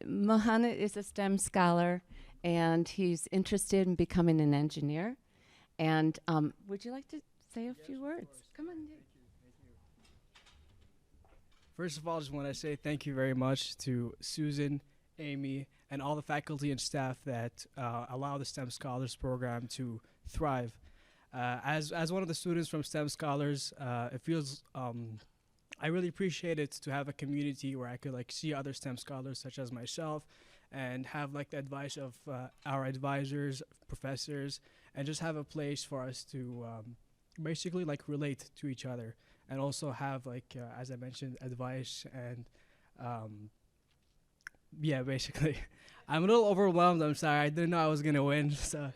Mohamed is a STEM scholar, and he's interested in becoming an engineer. And would you like to say a few words? Come on. Thank you. First of all, I just want to say thank you very much to Susan, Amy, and all the faculty and staff that allow the STEM Scholars Program to thrive. As one of the students from STEM Scholars, it feels I really appreciate it to have a community where I could see other STEM scholars such as myself, and have the advice of our advisors, professors, and just have a place for us to basically relate to each other, and also have as I mentioned, advice and yeah, basically. I'm a little overwhelmed. I'm sorry. I didn't know I was gonna win. So,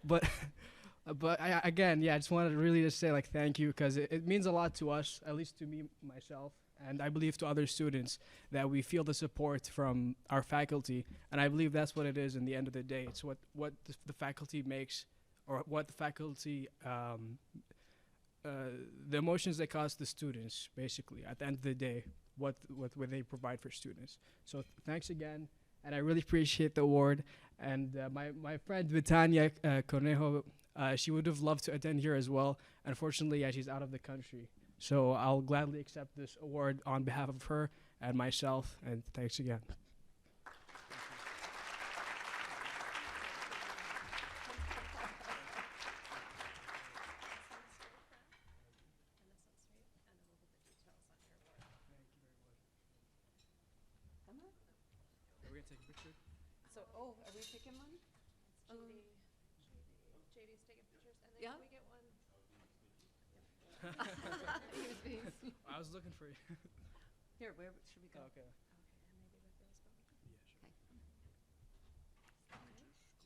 but again, yeah, I just wanted really to say thank you, because it means a lot to us, at least to me myself, and I believe to other students, that we feel the support from our faculty, and I believe that's what it is in the end of the day. It's what the faculty makes, or what the faculty the emotions they cause the students, basically, at the end of the day. What they provide for students. So thanks again, and I really appreciate the award. And my friend Vitania Cornejo, she would have loved to attend here as well. Unfortunately, she's out of the country. So I'll gladly accept this award on behalf of her and myself, and thanks again. Are we gonna take a picture? So, are we picking one? JD's taking pictures, and then Yeah. can we get one? I was looking for you. Here, where should we go? Okay. Okay, and maybe with Rosebud. Yeah, sure.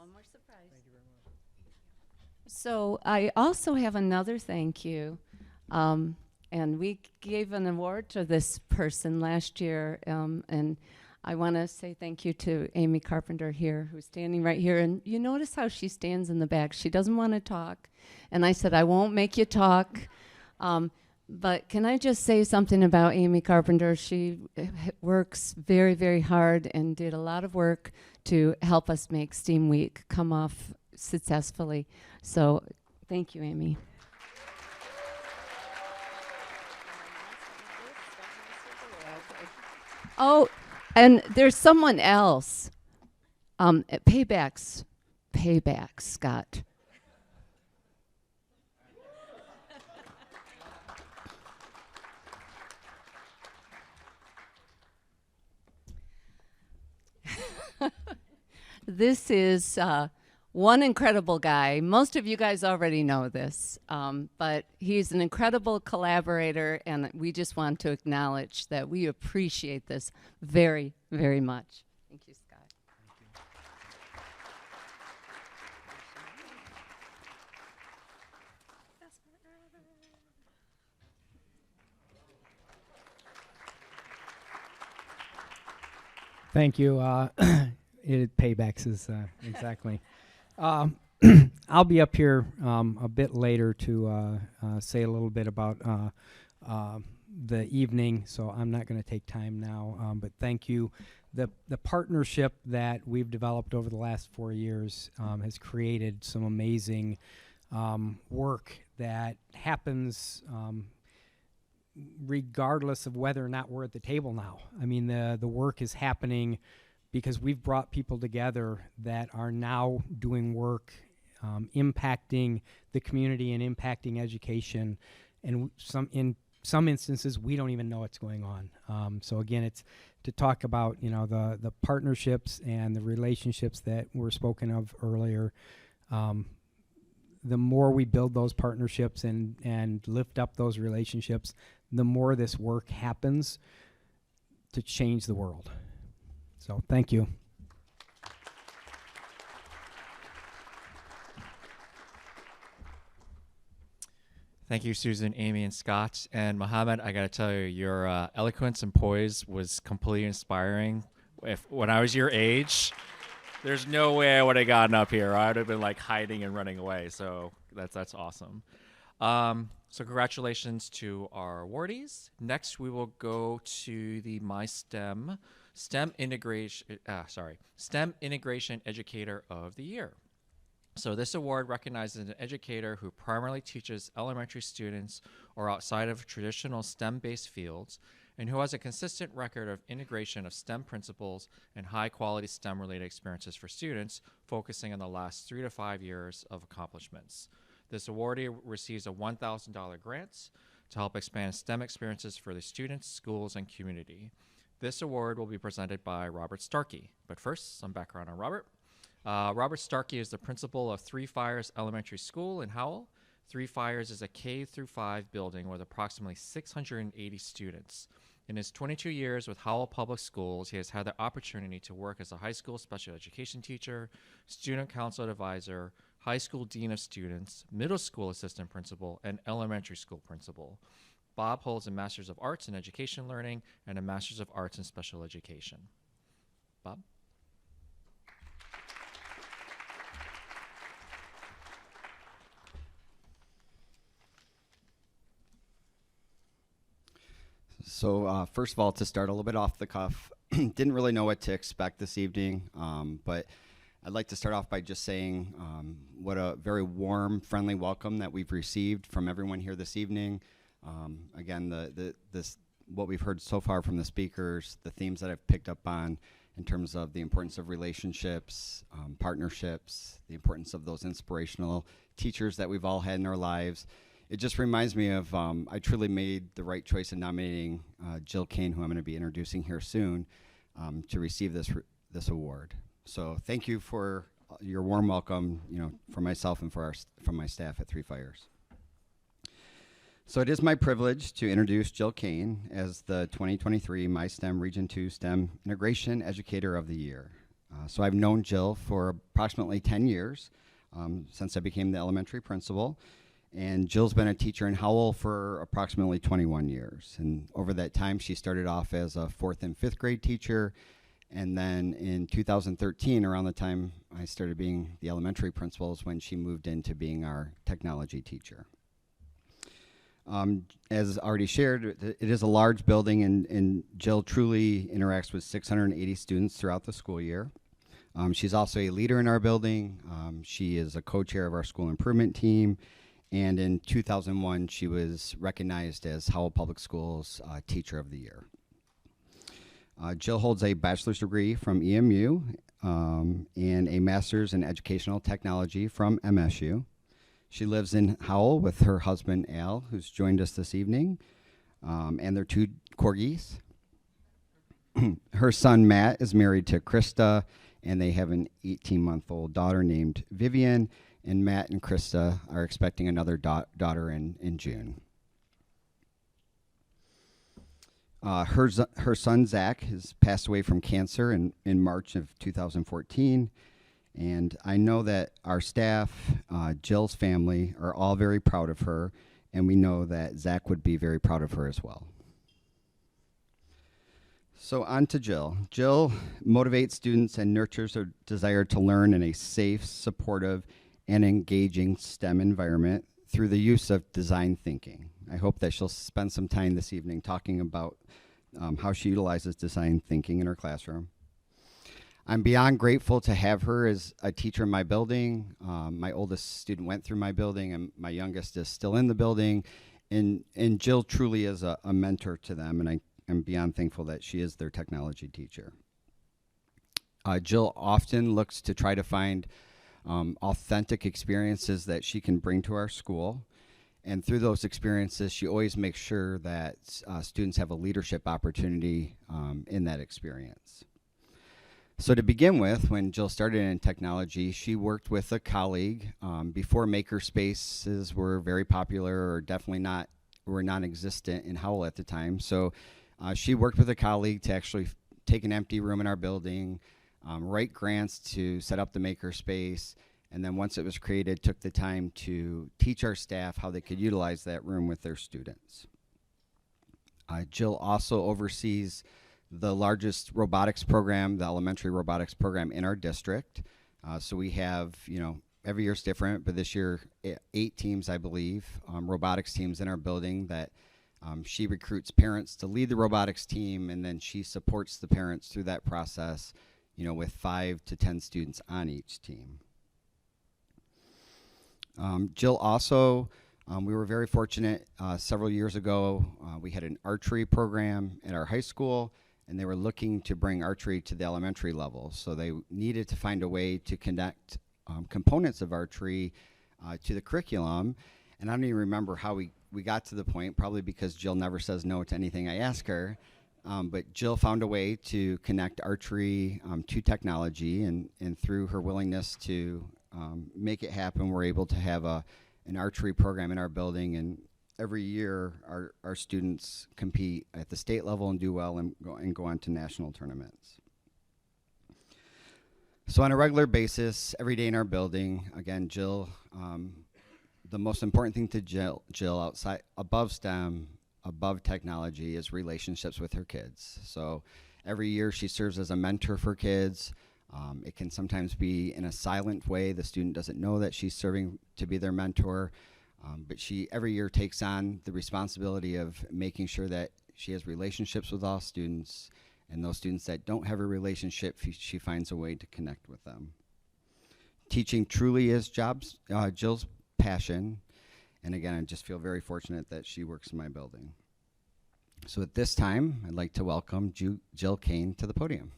one more surprise. Thank you very much. So I also have another thank you. And we gave an award to this person last year. And I want to say thank you to Amy Carpenter here, who's standing right here. And you notice how she stands in the back. She doesn't want to talk. And I said, I won't make you talk. But can I just say something about Amy Carpenter? She works very, very hard and did a lot of work to help us make STEAM Week come off successfully. So thank you, Amy. Oh, and there's someone else. Paybacks, Scott. This is one incredible guy. Most of you guys already know this, but he's an incredible collaborator, and we just want to acknowledge that we appreciate this very, very much. Thank you, Scott. Thank you. Paybacks is exactly. I'll be up here a bit later to say a little bit about the evening, so I'm not going to take time now. But thank you. The partnership that we've developed over the last 4 years has created some amazing work that happens regardless of whether or not we're at the table now. I mean, the work is happening because we've brought people together that are now doing work impacting the community and impacting education. And in some instances, we don't even know what's going on. So again, it's to talk about, you know, the partnerships and the relationships that were spoken of earlier. The more we build those partnerships and lift up those relationships, the more this work happens to change the world. So thank you. Thank you, Susan, Amy, and Scott. And Mohammed, I got to tell you, your eloquence and poise was completely inspiring. When I was your age, there's no way I would have gotten up here. I would have been like hiding and running away. So that's awesome. So congratulations to our awardees. Next, we will go to the MiSTEM STEM Integration Educator of the Year. So this award recognizes an educator who primarily teaches elementary students or outside of traditional STEM-based fields, and who has a consistent record of integration of STEM principles and high-quality STEM-related experiences for students, focusing on the last 3 to 5 years of accomplishments. This awardee receives a $1,000 grant to help expand STEM experiences for the students, schools, and community. This award will be presented by Robert Starkey. But first, some background on Robert. Robert Starkey is the principal of Three Fires Elementary School in Howell. Three Fires is a K-5 building with approximately 680 students. In his 22 years with Howell Public Schools, he has had the opportunity to work as a high school special education teacher, student council advisor, high school dean of students, middle school assistant principal, and elementary school principal. Bob holds a Master's of Arts in Education Learning and a Master's of Arts in Special Education. Bob? So first of all, to start a little bit off the cuff, didn't really know what to expect this evening, but I'd like to start off by just saying what a very warm, friendly welcome that we've received from everyone here this evening. Again, what we've heard so far from the speakers, the themes that I've picked up on in terms of the importance of relationships, partnerships, the importance of those inspirational teachers that we've all had in our lives. It just reminds me of I truly made the right choice in nominating Jill Kane, who I'm going to be introducing here soon, to receive this award. So thank you for your warm welcome, for myself and from my staff at Three Fires. So it is my privilege to introduce Jill Kane as the 2023 MiSTEM Region 2 STEM Integration Educator of the Year. So I've known Jill for approximately 10 years, since I became the elementary principal. And Jill's been a teacher in Howell for approximately 21 years. And over that time, she started off as a 4th and 5th grade teacher. And then in 2013, around the time I started being the elementary principal, is when she moved into being our technology teacher. As already shared, it is a large building, and Jill truly interacts with 680 students throughout the school year. She's also a leader in our building. She is a co-chair of our school improvement team. And in 2001, she was recognized as Howell Public Schools Teacher of the Year. Jill holds a bachelor's degree from EMU and a master's in educational technology from MSU. She lives in Howell with her husband, Al, who's joined us this evening, and their 2 corgis. Her son, Matt, is married to Krista, and they have an 18-month-old daughter named Vivian, and Matt and Krista are expecting another daughter in June. Her son, Zach, has passed away from cancer in March of 2014. And I know that our staff, Jill's family, are all very proud of her. And we know that Zach would be very proud of her as well. So on to Jill. Jill motivates students and nurtures their desire to learn in a safe, supportive, and engaging STEM environment through the use of design thinking. I hope that she'll spend some time this evening talking about how she utilizes design thinking in her classroom. I'm beyond grateful to have her as a teacher in my building. My oldest student went through my building, and my youngest is still in the building. And Jill truly is a mentor to them, and I am beyond thankful that she is their technology teacher. Jill often looks to try to find authentic experiences that she can bring to our school. And through those experiences, she always makes sure that students have a leadership opportunity in that experience. So to begin with, when Jill started in technology, she worked with a colleague before maker spaces were very popular, or definitely were non-existent in Howell at the time. So she worked with a colleague to actually take an empty room in our building, write grants to set up the maker space, and then once it was created, took the time to teach our staff how they could utilize that room with their students. Jill also oversees the largest robotics program, the elementary robotics program in our district. So we have, every year's different, but this year 8 teams, I believe, robotics teams in our building that she recruits parents to lead the robotics team, and then she supports the parents through that process, with 5 to 10 students on each team. Jill also, we were very fortunate several years ago, we had an archery program at our high school, and they were looking to bring archery to the elementary level. So they needed to find a way to connect components of archery to the curriculum. And I don't even remember how we got to the point, probably because Jill never says no to anything I ask her. But Jill found a way to connect archery to technology, and through her willingness to make it happen, we're able to have an archery program in our building. And every year, our students compete at the state level and do well and go on to national tournaments. So on a regular basis, every day in our building, again, Jill, the most important thing to Jill outside, above STEM, above technology, is relationships with her kids. So every year she serves as a mentor for kids. It can sometimes be in a silent way. The student doesn't know that she's serving to be their mentor. But she every year takes on the responsibility of making sure that she has relationships with all students, and those students that don't have a relationship, she finds a way to connect with them. Teaching truly is Jill's passion, and again, I just feel very fortunate that she works in my building. So at this time, I'd like to welcome Jill Kane to the podium.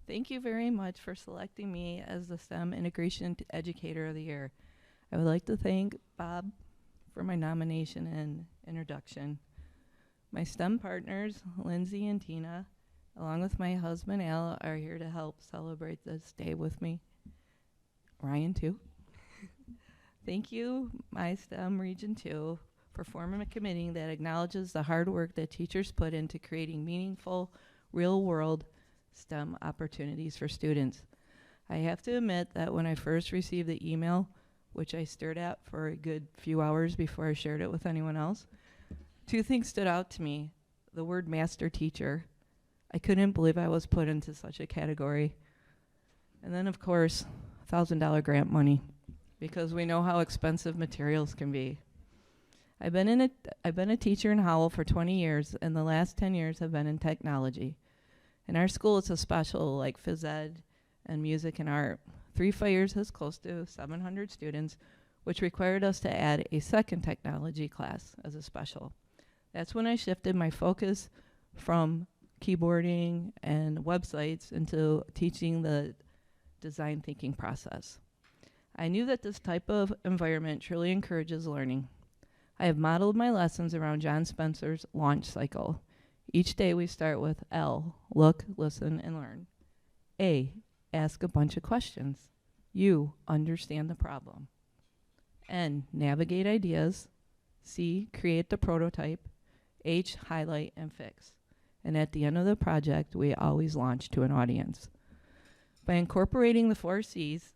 Thank you very much for selecting me as the STEM Integration Educator of the Year. I would like to thank Bob for my nomination and introduction. My STEM partners, Lindsay and Tina, along with my husband Al, are here to help celebrate this day with me. Ryan, too. Thank you, MiSTEM Region 2, for forming a committee that acknowledges the hard work that teachers put into creating meaningful, real-world STEM opportunities for students. I have to admit that when I first received the email, which I stared at for a good few hours before I shared it with anyone else, two things stood out to me. The word master teacher. I couldn't believe I was put into such a category. And then, of course, $1,000 grant money, because we know how expensive materials can be. I've been a teacher in Howell for 20 years, and the last 10 years have been in technology. In our school, it's a special like phys ed and music and art. 3 Fires has close to 700 students, which required us to add a second technology class as a special. That's when I shifted my focus from keyboarding and websites into teaching the design thinking process. I knew that this type of environment truly encourages learning. I have modeled my lessons around John Spencer's launch cycle. Each day we start with L, look, listen, and learn. A, ask a bunch of questions. U, understand the problem. N, navigate ideas. C, create the prototype. H, highlight and fix. And at the end of the project, we always launch to an audience. By incorporating the 4 C's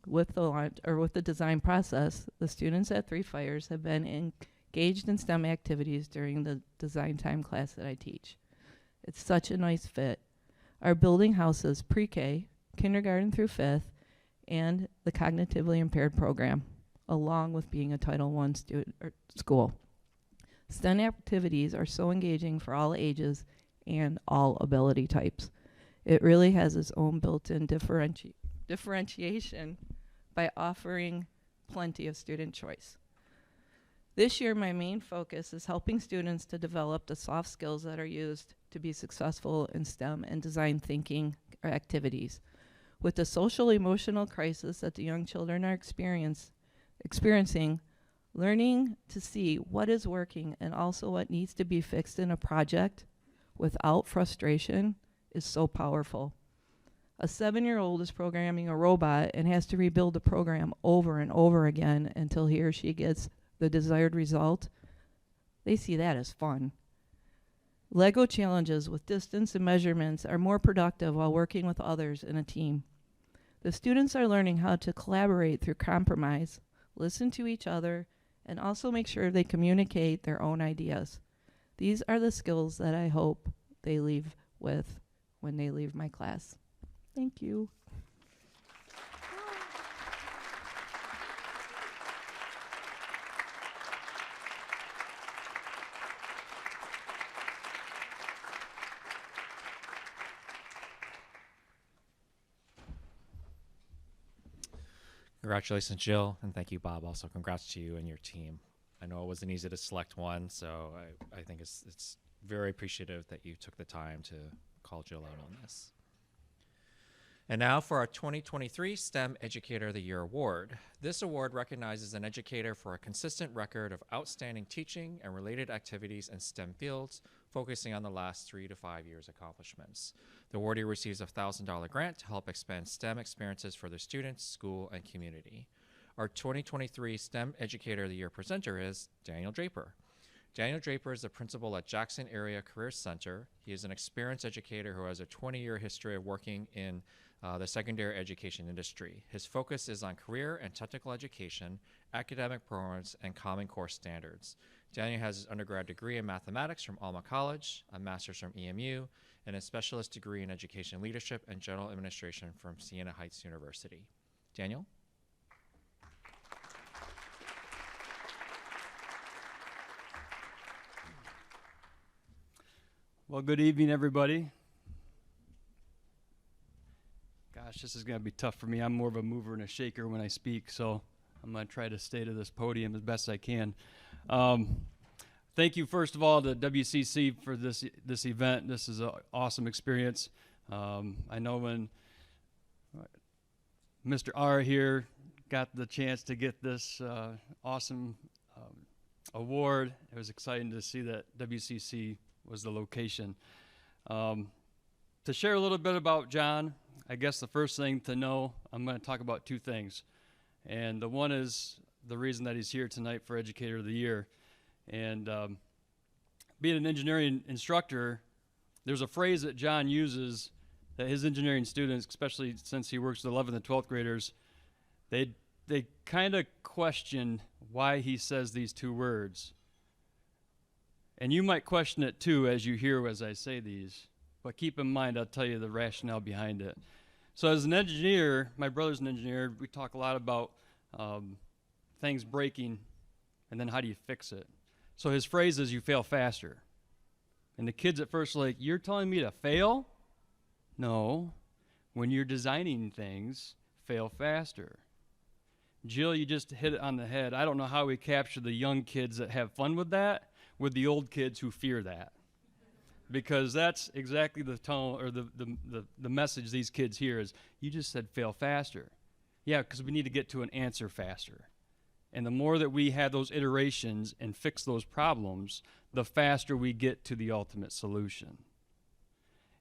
with the launch or with the design process, the students at 3 Fires have been engaged in STEM activities during the design time class that I teach. It's such a nice fit. Our building houses pre-K, kindergarten through 5th, and the cognitively impaired program, along with being a Title I school. STEM activities are so engaging for all ages and all ability types. It really has its own built-in differentiation by offering plenty of student choice. This year, my main focus is helping students to develop the soft skills that are used to be successful in STEM and design thinking activities. With the social-emotional crisis that the young children are experiencing, learning to see what is working and also what needs to be fixed in a project without frustration is so powerful. A 7-year-old is programming a robot and has to rebuild the program over and over again until he or she gets the desired result. They see that as fun. Lego challenges with distance and measurements are more productive while working with others in a team. The students are learning how to collaborate through compromise, listen to each other, and also make sure they communicate their own ideas. These are the skills that I hope they leave with when they leave my class. Thank you. Congratulations, Jill, and thank you, Bob. Also, congrats to you and your team. I know it wasn't easy to select one, so I think it's very appreciative that you took the time to call Jill out on this. And now for our 2023 STEM Educator of the Year Award. This award recognizes an educator for a consistent record of outstanding teaching and related activities in STEM fields, focusing on the last 3 to 5 years' accomplishments. The awardee receives a $1,000 grant to help expand STEM experiences for their students, school, and community. Our 2023 STEM Educator of the Year presenter is Daniel Draper. Daniel Draper is the principal at Jackson Area Career Center. He is an experienced educator who has a 20-year history of working in the secondary education industry. His focus is on career and technical education, academic programs, and Common Core standards. Daniel has his undergrad degree in mathematics from Alma College, a master's from EMU, and a specialist degree in education leadership and general administration from Siena Heights University. Daniel? Well, good evening, everybody. Gosh, this is going to be tough for me. I'm more of a mover and a shaker when I speak, so I'm going to try to stay to this podium as best I can. Thank you, first of all, to WCC for this event. This is an awesome experience. I know when Mr. R here got the chance to get this awesome award. It was exciting to see that WCC was the location. To share a little bit about John, I guess the first thing to know, I'm going to talk about two things. And the one is the reason that he's here tonight for Educator of the Year. And being an engineering instructor, there's a phrase that John uses that his engineering students, especially since he works with 11th and 12th graders, they kind of question why he says these two words. And you might question it too as you hear as I say these. But keep in mind, I'll tell you the rationale behind it. So as an engineer, my brother's an engineer, we talk a lot about things breaking and then how do you fix it. So his phrase is, you fail faster. And the kids at first are like, you're telling me to fail? No. When you're designing things, fail faster. Jill, you just hit it on the head. I don't know how we capture the young kids that have fun with that with the old kids who fear that. Because that's exactly the tone or the message these kids hear is, you just said fail faster. Yeah, because we need to get to an answer faster. And the more that we have those iterations and fix those problems, the faster we get to the ultimate solution.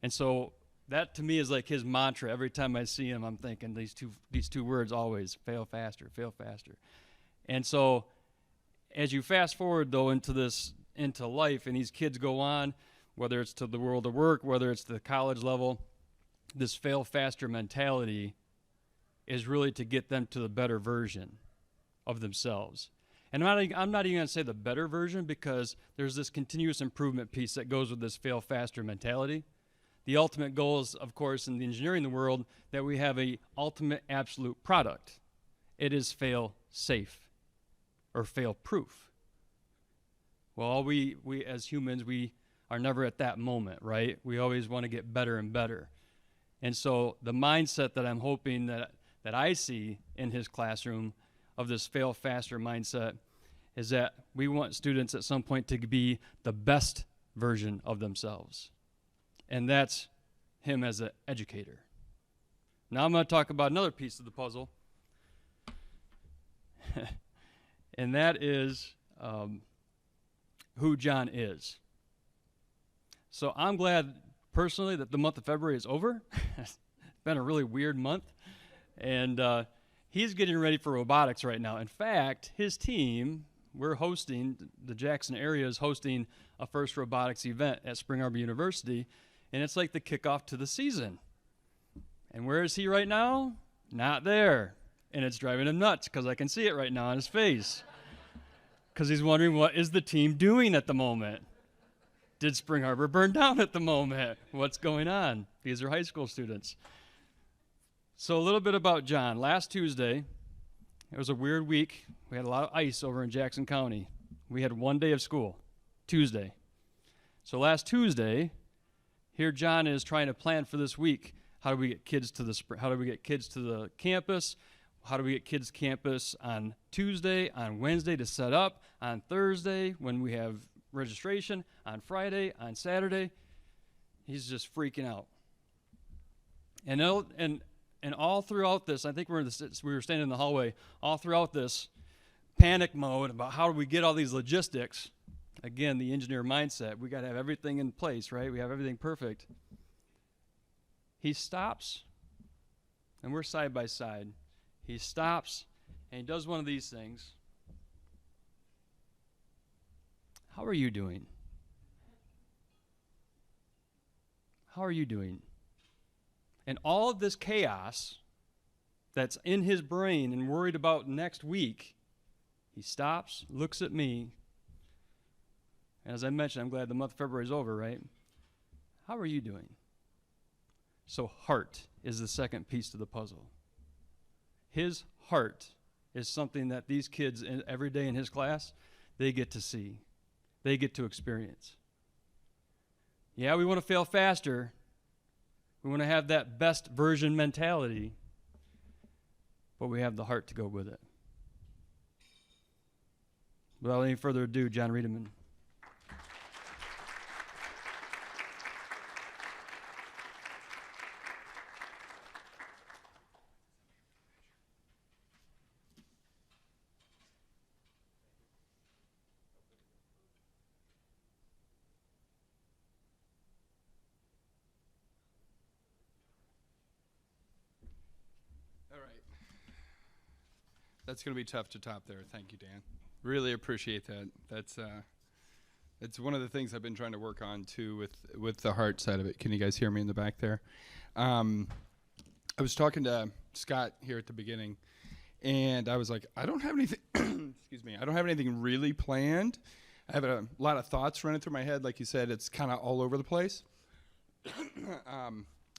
And so that to me is like his mantra. Every time I see him, I'm thinking these two words always, fail faster, fail faster. And so as you fast forward though into life, and these kids go on, whether it's to the world of work, whether it's the college level, this fail faster mentality is really to get them to the better version of themselves. And I'm not even going to say the better version, because there's this continuous improvement piece that goes with this fail faster mentality. The ultimate goal is, of course, in the engineering world, that we have a ultimate absolute product. It is fail safe or fail proof. Well, we as humans, we are never at that moment, right? We always want to get better and better. And so the mindset that I'm hoping that I see in his classroom of this fail faster mindset is that we want students at some point to be the best version of themselves. And that's him as an educator. Now I'm going to talk about another piece of the puzzle. And that is who John is. So I'm glad personally that the month of February is over. It's been a really weird month. And he's getting ready for robotics right now. In fact, his team, we're hosting, the Jackson area is hosting a first robotics event at Spring Arbor University, and it's like the kickoff to the season. And where is he right now? Not there. And it's driving him nuts because I can see it right now on his face. Because he's wondering, what is the team doing at the moment? Did Spring Arbor burn down at the moment? What's going on? These are high school students. So a little bit about John. Last Tuesday, it was a weird week. We had a lot of ice over in Jackson County. We had one day of school, Tuesday. So last Tuesday, here John is trying to plan for this week. How do we get kids to the campus? How do we get kids campus on Tuesday, on Wednesday to set up, on Thursday when we have registration, on Friday, on Saturday? He's just freaking out. And all throughout this, I think we were standing in the hallway, all throughout this panic mode about how do we get all these logistics. Again, the engineer mindset, we got to have everything in place, right? We have everything perfect. He stops, and we're side by side. He stops, and he does one of these things. How are you doing? How are you doing? And all of this chaos that's in his brain and worried about next week, he stops, looks at me, and as I mentioned, I'm glad the month of February is over, right? How are you doing? So heart is the second piece to the puzzle. His heart is something that these kids every day in his class, they get to see. They get to experience. Yeah, we want to fail faster. We want to have that best version mentality, but we have the heart to go with it. Without any further ado, John Riedemann. That's going to be tough to top there. Thank you, Dan. Really appreciate that. It's one of the things I've been trying to work on too with the heart side of it. Can you guys hear me in the back there? I was talking to Scott here at the beginning, and I was like, I don't have anything. Excuse me. I don't have anything really planned. I have a lot of thoughts running through my head. Like you said, it's kind of all over the place.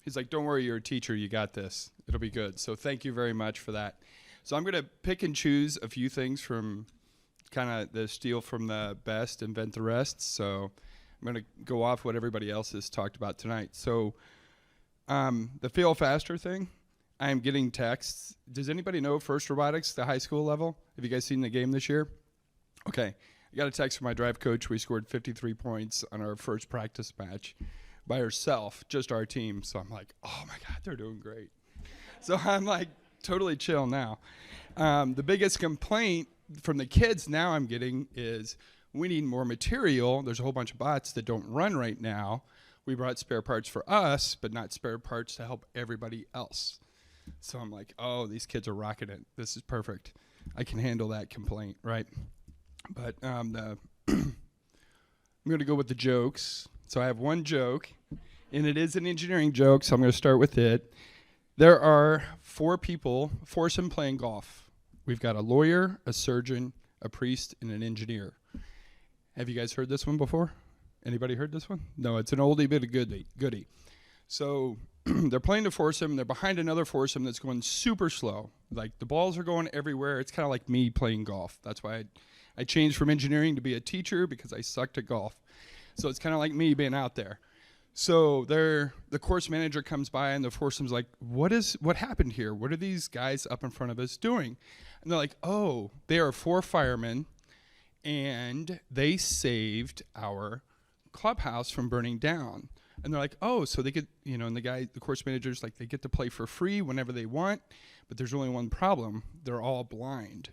He's like, don't worry, you're a teacher. You got this. It'll be good. So thank you very much for that. So I'm going to pick and choose a few things from kind of the steal from the best, invent the rest. So I'm going to go off what everybody else has talked about tonight. So the fail faster thing, I am getting texts. Does anybody know First Robotics, the high school level? Have you guys seen the game this year? Okay. I got a text from my drive coach. We scored 53 points on our first practice match by herself, just our team. So I'm like, oh my God, they're doing great. So I'm like totally chill now. The biggest complaint from the kids now I'm getting is we need more material. There's a whole bunch of bots that don't run right now. We brought spare parts for us, but not spare parts to help everybody else. So I'm like, oh, these kids are rocking it. This is perfect. I can handle that complaint, right? But I'm going to go with the jokes. So I have one joke, and it is an engineering joke, so I'm going to start with it. There are 4 people, foursome playing golf. We've got a lawyer, a surgeon, a priest, and an engineer. Have you guys heard this one before? Anybody heard this one? No, it's an oldie but a goodie. So they're playing the foursome. They're behind another foursome that's going super slow. Like the balls are going everywhere. It's kind of like me playing golf. That's why I changed from engineering to be a teacher, because I sucked at golf. So it's kind of like me being out there. So the course manager comes by, and the foursome's like, what happened here? What are these guys up in front of us doing? And they're like, oh, they are 4 firemen, and they saved our clubhouse from burning down. And they're like, oh, so they get, and the course manager's like, they get to play for free whenever they want, but there's only one problem. They're all blind.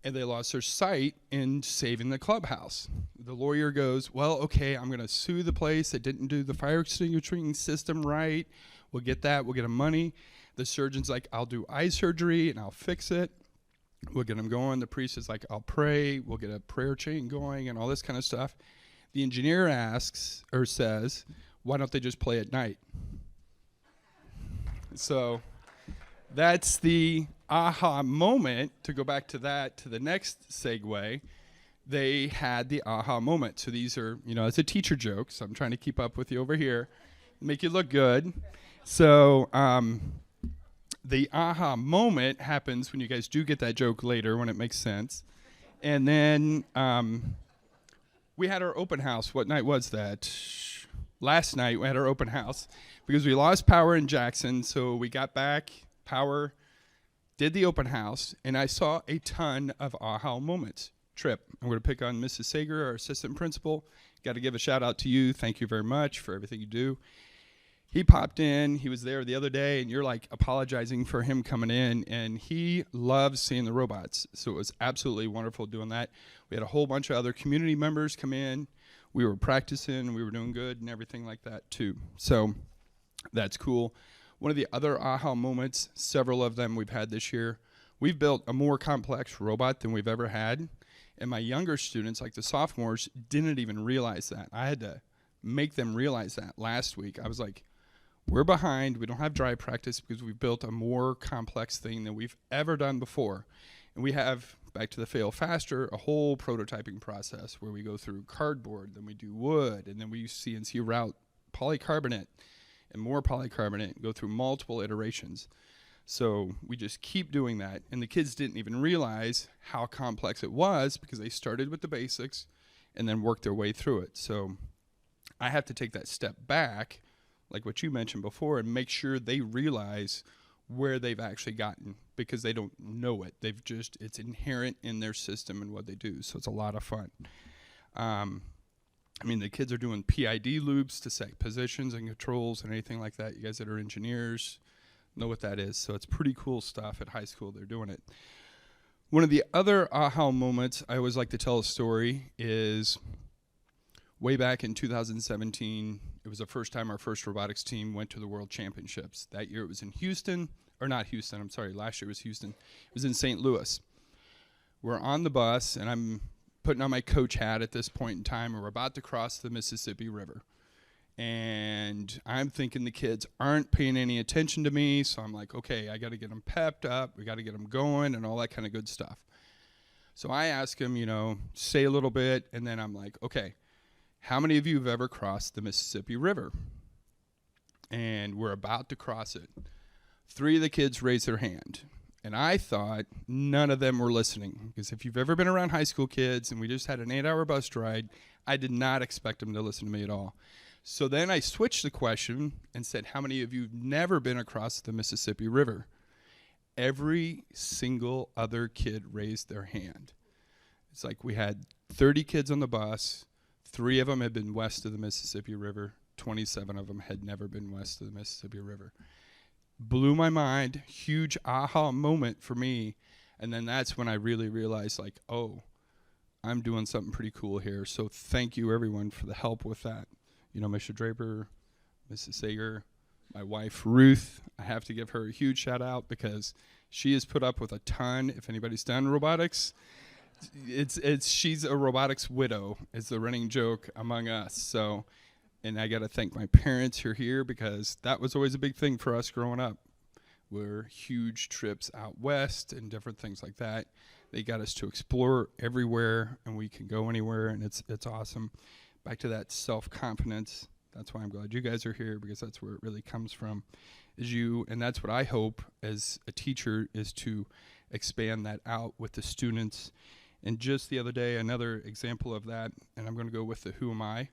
And they lost their sight in saving the clubhouse. The lawyer goes, well, okay, I'm going to sue the place that didn't do the fire extinguishing system right. We'll get that. We'll get them money. The surgeon's like, I'll do eye surgery, and I'll fix it. We'll get them going. The priest is like, I'll pray. We'll get a prayer chain going and all this kind of stuff. The engineer says, why don't they just play at night? So that's the aha moment. To go back to that, to the next segue, they had the aha moment. So these are, it's a teacher joke, so I'm trying to keep up with you over here, make you look good. So the aha moment happens when you guys do get that joke later, when it makes sense. And then we had our open house. What night was that? Last night we had our open house because we lost power in Jackson. So we got back power, did the open house, and I saw a ton of aha moments. Trip, I'm going to pick on Mrs. Sager, our assistant principal. Got to give a shout out to you. Thank you very much for everything you do. He popped in. He was there the other day, and you're like apologizing for him coming in, and he loves seeing the robots. So it was absolutely wonderful doing that. We had a whole bunch of other community members come in. We were practicing. We were doing good and everything like that too. So that's cool. One of the other aha moments, several of them we've had this year, we've built a more complex robot than we've ever had. And my younger students, like the sophomores, didn't even realize that. I had to make them realize that last week. I was like, we're behind. We don't have dry practice because we've built a more complex thing than we've ever done before. And we have, back to the fail faster, a whole prototyping process where we go through cardboard, then we do wood, and then we use CNC route polycarbonate and more polycarbonate, go through multiple iterations. So we just keep doing that. And the kids didn't even realize how complex it was because they started with the basics and then worked their way through it. So I have to take that step back, like what you mentioned before, and make sure they realize where they've actually gotten, because they don't know it. It's inherent in their system and what they do. So it's a lot of fun. The kids are doing PID loops to set positions and controls and anything like that. You guys that are engineers know what that is. So it's pretty cool stuff at high school. They're doing it. One of the other aha moments I always like to tell a story is way back in 2017, it was the first time our first robotics team went to the World Championships. That year it was in Houston, or not Houston, I'm sorry, last year was Houston. It was in St. Louis. We're on the bus, and I'm putting on my coach hat at this point in time, and we're about to cross the Mississippi River. And I'm thinking the kids aren't paying any attention to me, so I'm like, okay, I got to get them pepped up, we got to get them going, and all that kind of good stuff. So I ask them, you know, say a little bit, and then I'm like, okay, how many of you have ever crossed the Mississippi River? And we're about to cross it. 3 of the kids raised their hand. And I thought none of them were listening, because if you've ever been around high school kids and we just had an 8-hour bus ride, I did not expect them to listen to me at all. So then I switched the question and said, how many of you have never been across the Mississippi River? Every single other kid raised their hand. It's like we had 30 kids on the bus. 3 of them had been west of the Mississippi River. 27 of them had never been west of the Mississippi River. Blew my mind, huge aha moment for me. And then that's when I really realized, like, oh, I'm doing something pretty cool here. So thank you, everyone, for the help with that. You know, Mr. Draper, Mrs. Sager, my wife, Ruth. I have to give her a huge shout out because she has put up with a ton. If anybody's done robotics, she's a robotics widow is the running joke among us. So, and I got to thank my parents who are here because that was always a big thing for us growing up. Were huge trips out west and different things like that. They got us to explore everywhere, and we can go anywhere, and it's awesome. Back to that self-confidence. That's why I'm glad you guys are here, because that's where it really comes from. And that's what I hope as a teacher, is to expand that out with the students. And just the other day, another example of that, and I'm going to go with the who am I.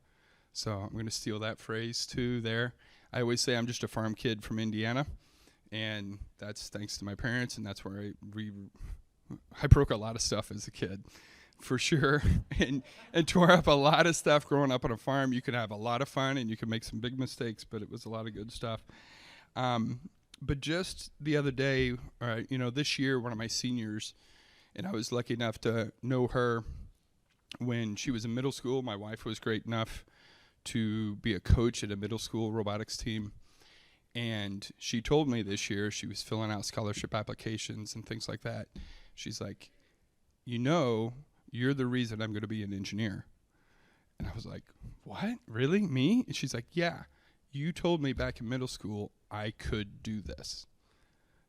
So I'm going to steal that phrase too there. I always say I'm just a farm kid from Indiana, and that's thanks to my parents, and that's where I broke a lot of stuff as a kid, for sure, and tore up a lot of stuff growing up on a farm. You could have a lot of fun, and you could make some big mistakes, but it was a lot of good stuff. But just the other day, this year, one of my seniors, and I was lucky enough to know her when she was in middle school. My wife was great enough to be a coach at a middle school robotics team. And she told me this year, she was filling out scholarship applications and things like that. She's like, you're the reason I'm going to be an engineer. And I was like, what? Really? Me? And she's like, yeah, you told me back in middle school I could do this.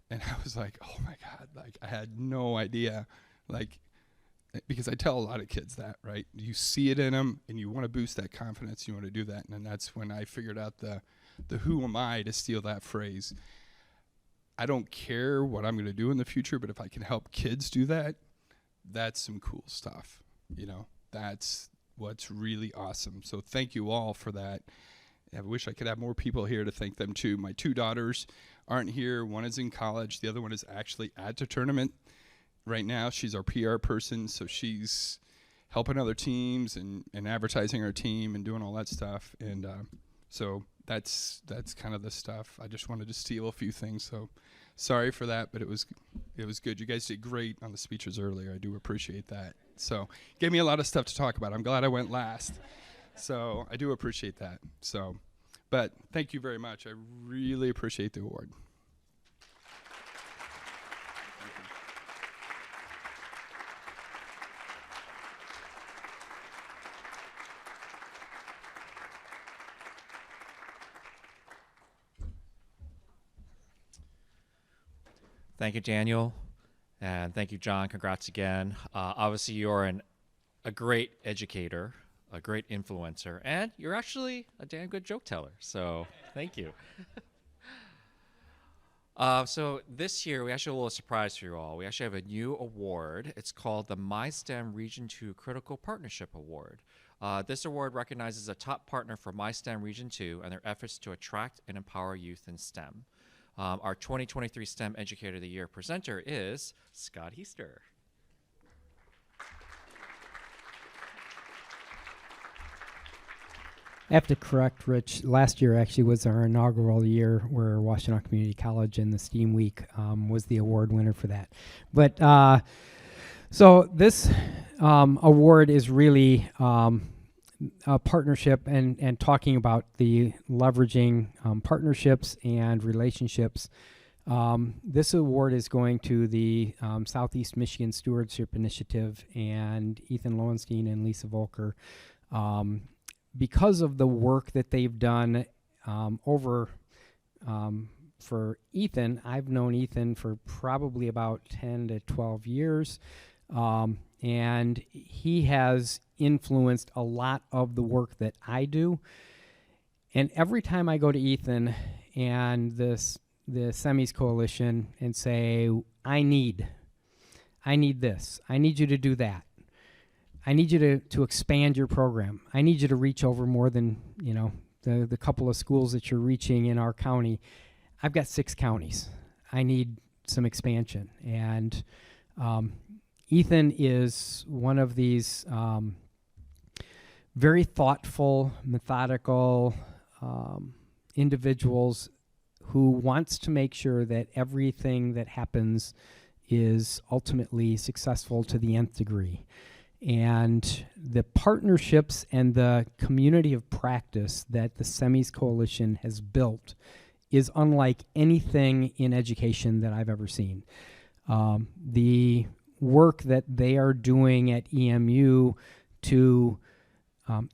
And I was like, oh my God, like I had no idea. Like, because I tell a lot of kids that, right? You see it in them and you want to boost that confidence. You want to do that. And then that's when I figured out the who am I, to steal that phrase. I don't care what I'm going to do in the future, but if I can help kids do that, that's some cool stuff. That's what's really awesome. So thank you all for that. I wish I could have more people here to thank them too. My 2 daughters aren't here. One is in college. The other one is actually at the tournament right now. She's our PR person, so she's helping other teams and advertising our team and doing all that stuff. And so that's kind of the stuff. I just wanted to steal a few things, so sorry for that, but it was good. You guys did great on the speeches earlier. I do appreciate that. So gave me a lot of stuff to talk about. I'm glad I went last. So I do appreciate that. So, but thank you very much. I really appreciate the award. Thank you, Daniel. And thank you, John. Congrats again. Obviously, you're a great educator, a great influencer, and you're actually a damn good joke teller. So thank you. So this year, we actually have a little surprise for you all. We actually have a new award. It's called the MiSTEM Region 2 Critical Partnership Award. This award recognizes a top partner for MiSTEM Region 2 and their efforts to attract and empower youth in STEM. Our 2023 STEM Educator of the Year presenter is Scott Heaster. I have to correct Rich. Last year actually was our inaugural year where Washtenaw Community College and the STEAM Week was the award winner for that. But so this award is really partnership and talking about the leveraging partnerships and relationships. This award is going to the Southeast Michigan Stewardship Initiative and Ethan Lowenstein and Lisa Volker, because of the work that they've done for Ethan. I've known Ethan for probably about 10 to 12 years, and he has influenced a lot of the work that I do. And every time I go to Ethan and the Semis Coalition and say, I need this, I need you to do that, I need you to expand your program, I need you to reach over more than, the couple of schools that you're reaching in our county. I've got 6 counties. I need some expansion. And Ethan is one of these very thoughtful, methodical individuals who wants to make sure that everything that happens is ultimately successful to the nth degree. And the partnerships and the community of practice that the Semis Coalition has built is unlike anything in education that I've ever seen. The work that they are doing at EMU to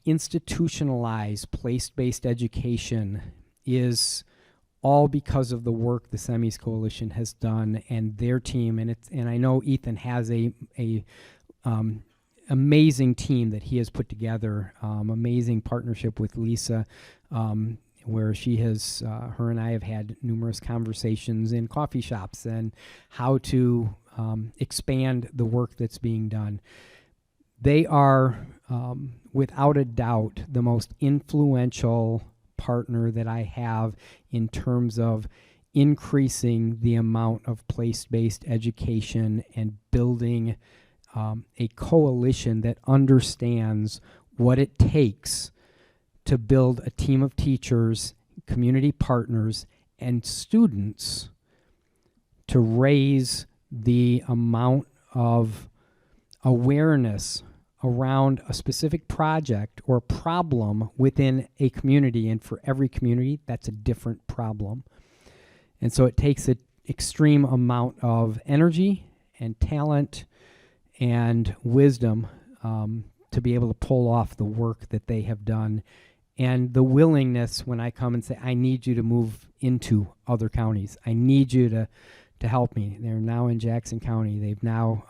institutionalize place-based education is all because of the work the Semis Coalition has done and their team. And I know Ethan has a amazing team that he has put together, amazing partnership with Lisa, where she has, her and I have had numerous conversations in coffee shops and how to expand the work that's being done. They are, without a doubt, the most influential partner that I have in terms of increasing the amount of place-based education and building a coalition that understands what it takes to build a team of teachers, community partners, and students to raise the amount of awareness around a specific project or problem within a community. And for every community, that's a different problem. And so it takes an extreme amount of energy and talent and wisdom to be able to pull off the work that they have done, and the willingness when I come and say, I need you to move into other counties. I need you to help me. They're now in Jackson County. They've now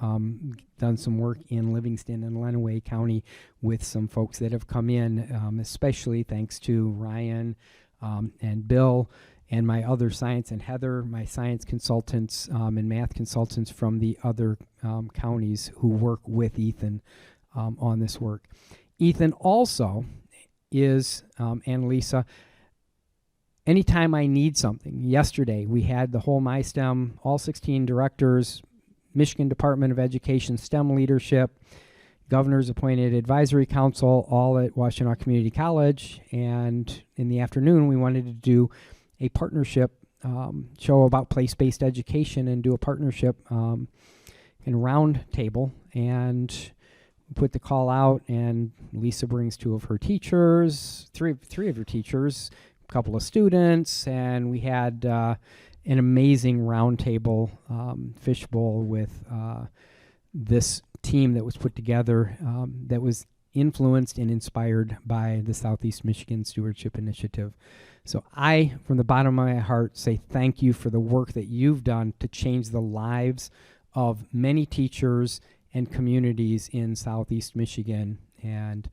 done some work in Livingston and Lenawee County with some folks that have come in, especially thanks to Ryan and Bill and my other science, and Heather, my science consultants and math consultants from the other counties who work with Ethan on this work. Ethan also is, and Lisa, anytime I need something. Yesterday, we had the whole MiSTEM, all 16 directors, Michigan Department of Education STEM leadership, Governor's appointed advisory council, all at Washtenaw Community College. And in the afternoon, we wanted to do a partnership show about place-based education and do a partnership in round table. And put the call out, and Lisa brings 2 of her teachers, three of her teachers, a couple of students, and we had an amazing roundtable fishbowl with this team that was put together that was influenced and inspired by the Southeast Michigan Stewardship Initiative. So I, from the bottom of my heart, say thank you for the work that you've done to change the lives of many teachers and communities in Southeast Michigan. And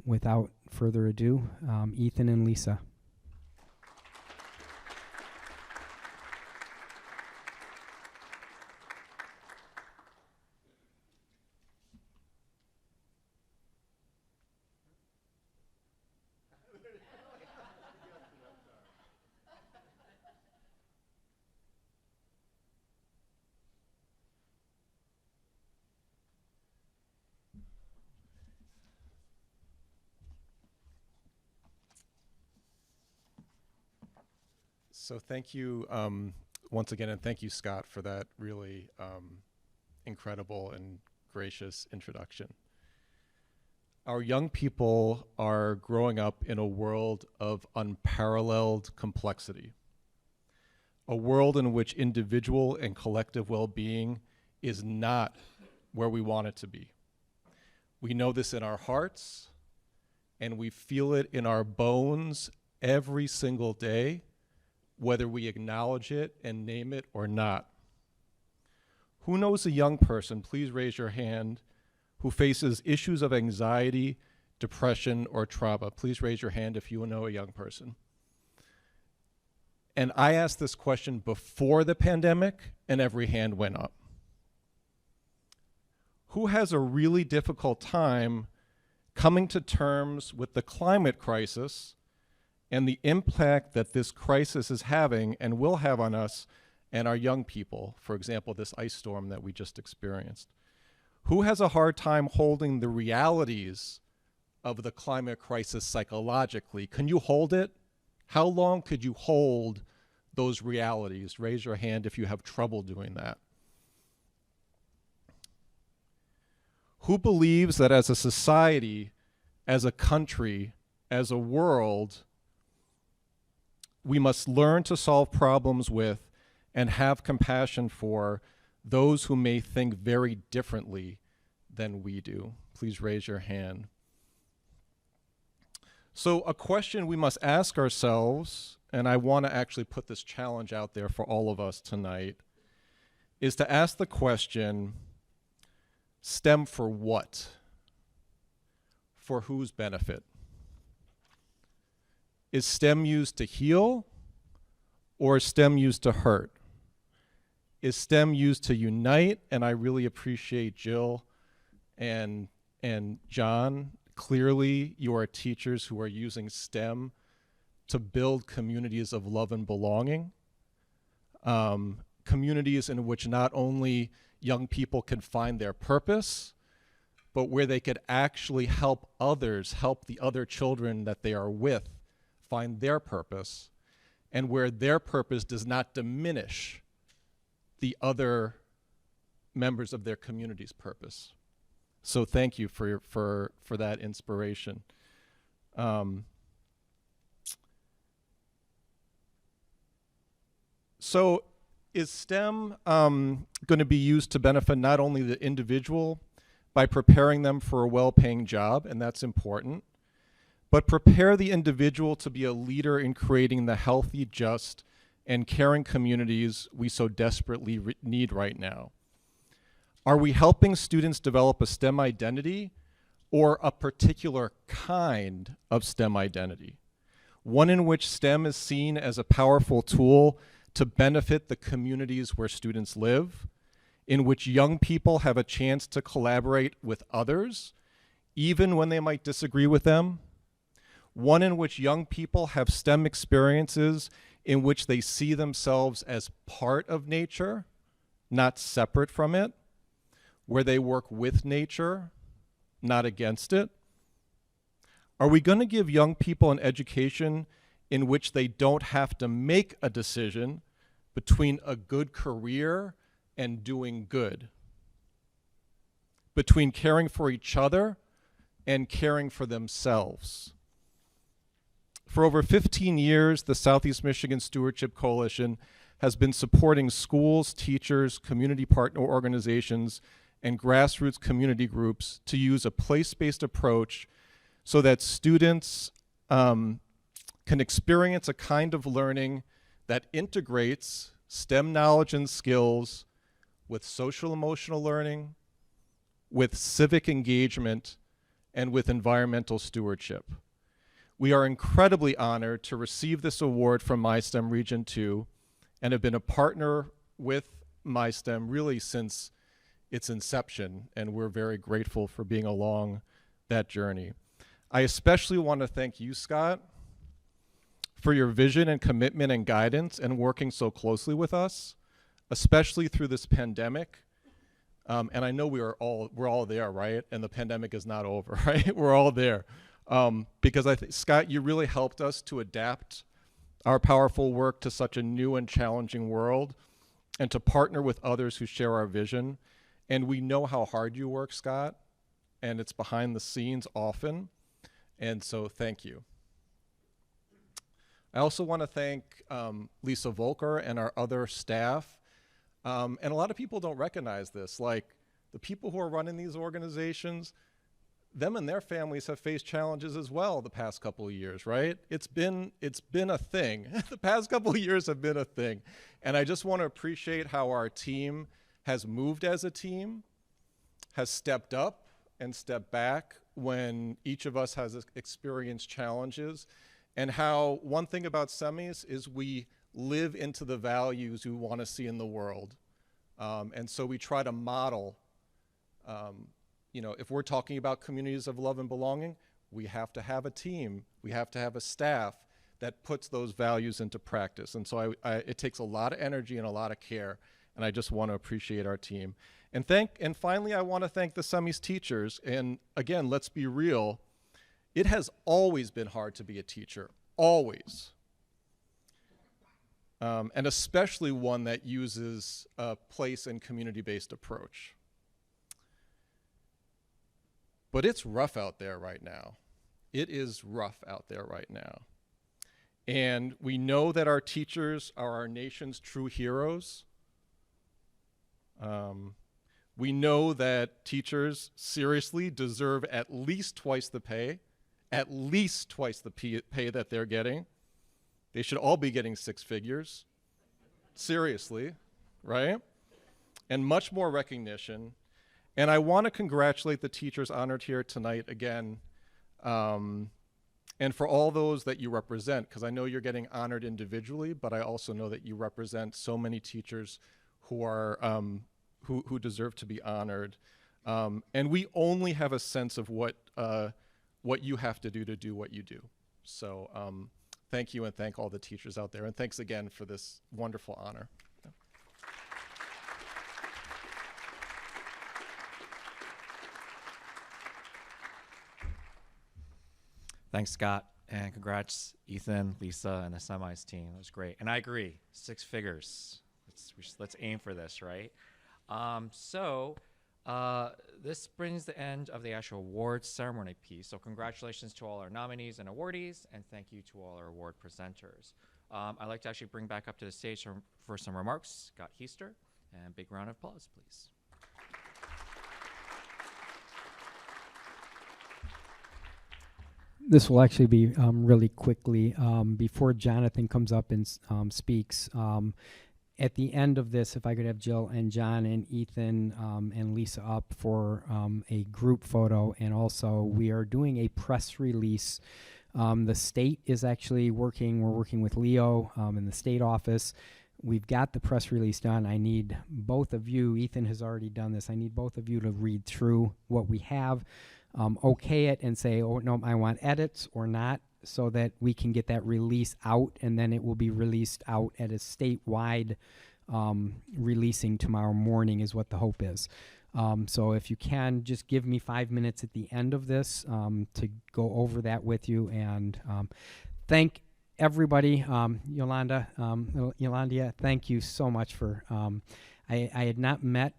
without further ado, Ethan and Lisa. So thank you once again, and thank you, Scott, for that really incredible and gracious introduction. our young people are growing up in a world of unparalleled complexity, a world in which individual and collective well-being is not where we want it to be. We know this in our hearts, and we feel it in our bones every single day, whether we acknowledge it and name it or not. Who knows a young person, please raise your hand, who faces issues of anxiety, depression, or trauma? Please raise your hand if you know a young person. And I asked this question before the pandemic, and every hand went up. Who has a really difficult time coming to terms with the climate crisis and the impact that this crisis is having and will have on us and our young people? For example, this ice storm that we just experienced. Who has a hard time holding the realities of the climate crisis psychologically? Can you hold it? How long could you hold those realities? Raise your hand if you have trouble doing that. Who believes that as a society, as a country, as a world, we must learn to solve problems with and have compassion for those who may think very differently than we do? Please raise your hand. So a question we must ask ourselves, and I want to actually put this challenge out there for all of us tonight, is to ask the question, STEM for what? For whose benefit? Is STEM used to heal, or is STEM used to hurt? Is STEM used to unite? And I really appreciate Jill and John. Clearly, you are teachers who are using STEM to build communities of love and belonging, communities in which not only young people can find their purpose, but where they could actually help others, help the other children that they are with find their purpose, and where their purpose does not diminish the other members of their community's purpose. So thank you for that inspiration. So is STEM going to be used to benefit not only the individual by preparing them for a well-paying job, and that's important, but prepare the individual to be a leader in creating the healthy, just, and caring communities we so desperately need right now? Are we helping students develop a STEM identity or a particular kind of STEM identity? One in which STEM is seen as a powerful tool to benefit the communities where students live, in which young people have a chance to collaborate with others, even when they might disagree with them. One in which young people have STEM experiences in which they see themselves as part of nature, not separate from it, where they work with nature, not against it. Are we going to give young people an education in which they don't have to make a decision between a good career and doing good, between caring for each other and caring for themselves? For over 15 years, the Southeast Michigan Stewardship Coalition has been supporting schools, teachers, community partner organizations, and grassroots community groups to use a place-based approach so that students can experience a kind of learning that integrates STEM knowledge and skills with social emotional learning, with civic engagement, and with environmental stewardship. We are incredibly honored to receive this award from MiSTEM Region 2 and have been a partner with MiSTEM really since its inception, and we're very grateful for being along that journey. I especially want to thank you, Scott, for your vision and commitment and guidance and working so closely with us, especially through this pandemic. And I know we're all there, right? And the pandemic is not over, right? We're all there. Because I think, Scott, you really helped us to adapt our powerful work to such a new and challenging world and to partner with others who share our vision. And we know how hard you work, Scott, and it's behind the scenes often. And so thank you. I also want to thank Lisa Volker and our other staff. And a lot of people don't recognize this. Like, the people who are running these organizations, them and their families have faced challenges as well the past couple of years, right? It's been a thing. The past couple of years have been a thing. And I just want to appreciate how our team has moved as a team, has stepped up and stepped back when each of us has experienced challenges, and how one thing about semis is we live into the values we want to see in the world. And so we try to model, if we're talking about communities of love and belonging, we have to have a team, we have to have a staff that puts those values into practice. And so it takes a lot of energy and a lot of care, and I just want to appreciate our team. And finally, I want to thank the semis teachers. And again, let's be real, it has always been hard to be a teacher, always. And especially one that uses a place and community-based approach. But it's rough out there right now. It is rough out there right now. And we know that our teachers are our nation's true heroes. We know that teachers seriously deserve at least twice the pay that they're getting. They should all be getting 6 figures, seriously, right? And much more recognition. And I want to congratulate the teachers honored here tonight again, and for all those that you represent, because I know you're getting honored individually, but I also know that you represent so many teachers who are who deserve to be honored. And we only have a sense of what you have to do what you do. So thank you, and thank all the teachers out there, and thanks again for this wonderful honor. Thanks, Scott, and congrats, Ethan, Lisa, and the semis team. It was great, and I agree, 6 figures. Let's aim for this, right? This brings the end of the actual awards ceremony piece. So congratulations to all our nominees and awardees, and thank you to all our award presenters. I'd like to actually bring back up to the stage for some remarks, Scott Heister, and big round of applause, please. This will actually be really quickly. Before Jonathan comes up and speaks, at the end of this, if I could have Jill and John and Ethan and Lisa up for a group photo. And also, we are doing a press release. The state is actually working. We're working with Leo in the state office. We've got the press release done. I need both of you. Ethan has already done this. I need both of you to read through what we have. Okay it and say, oh, no, I want edits or not, so that we can get that release out, and then it will be released out at a statewide releasing tomorrow morning is what the hope is. So if you can, just give me 5 minutes at the end of this to go over that with you, and thank everybody. Yolanda, thank you so much for, I had not met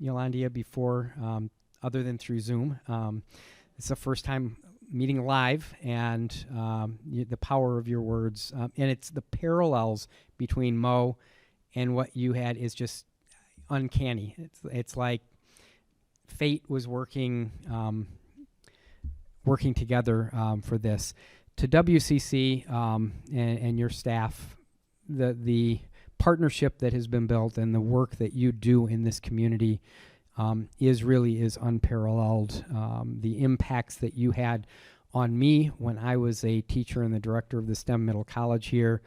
Yolanda before, other than through Zoom. It's the first time meeting live, and the power of your words. And it's the parallels between Mo and what you had is just uncanny. It's like fate was working together for this. To WCC and your staff, the partnership that has been built and the work that you do in this community is unparalleled. The impacts that you had on me when I was a teacher and the director of the STEM Middle College here,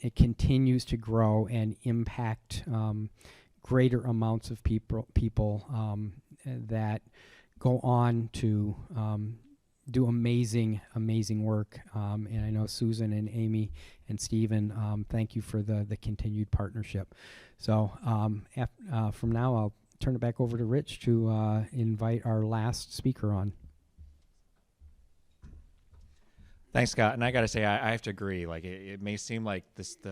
it continues to grow and impact greater amounts of people that go on to do amazing work. And I know Susan and Amy and Stephen, thank you for the continued partnership. So from now, I'll turn it back over to Rich to invite our last speaker on. Thanks, Scott. And I got to say, I have to agree. Like, it may seem like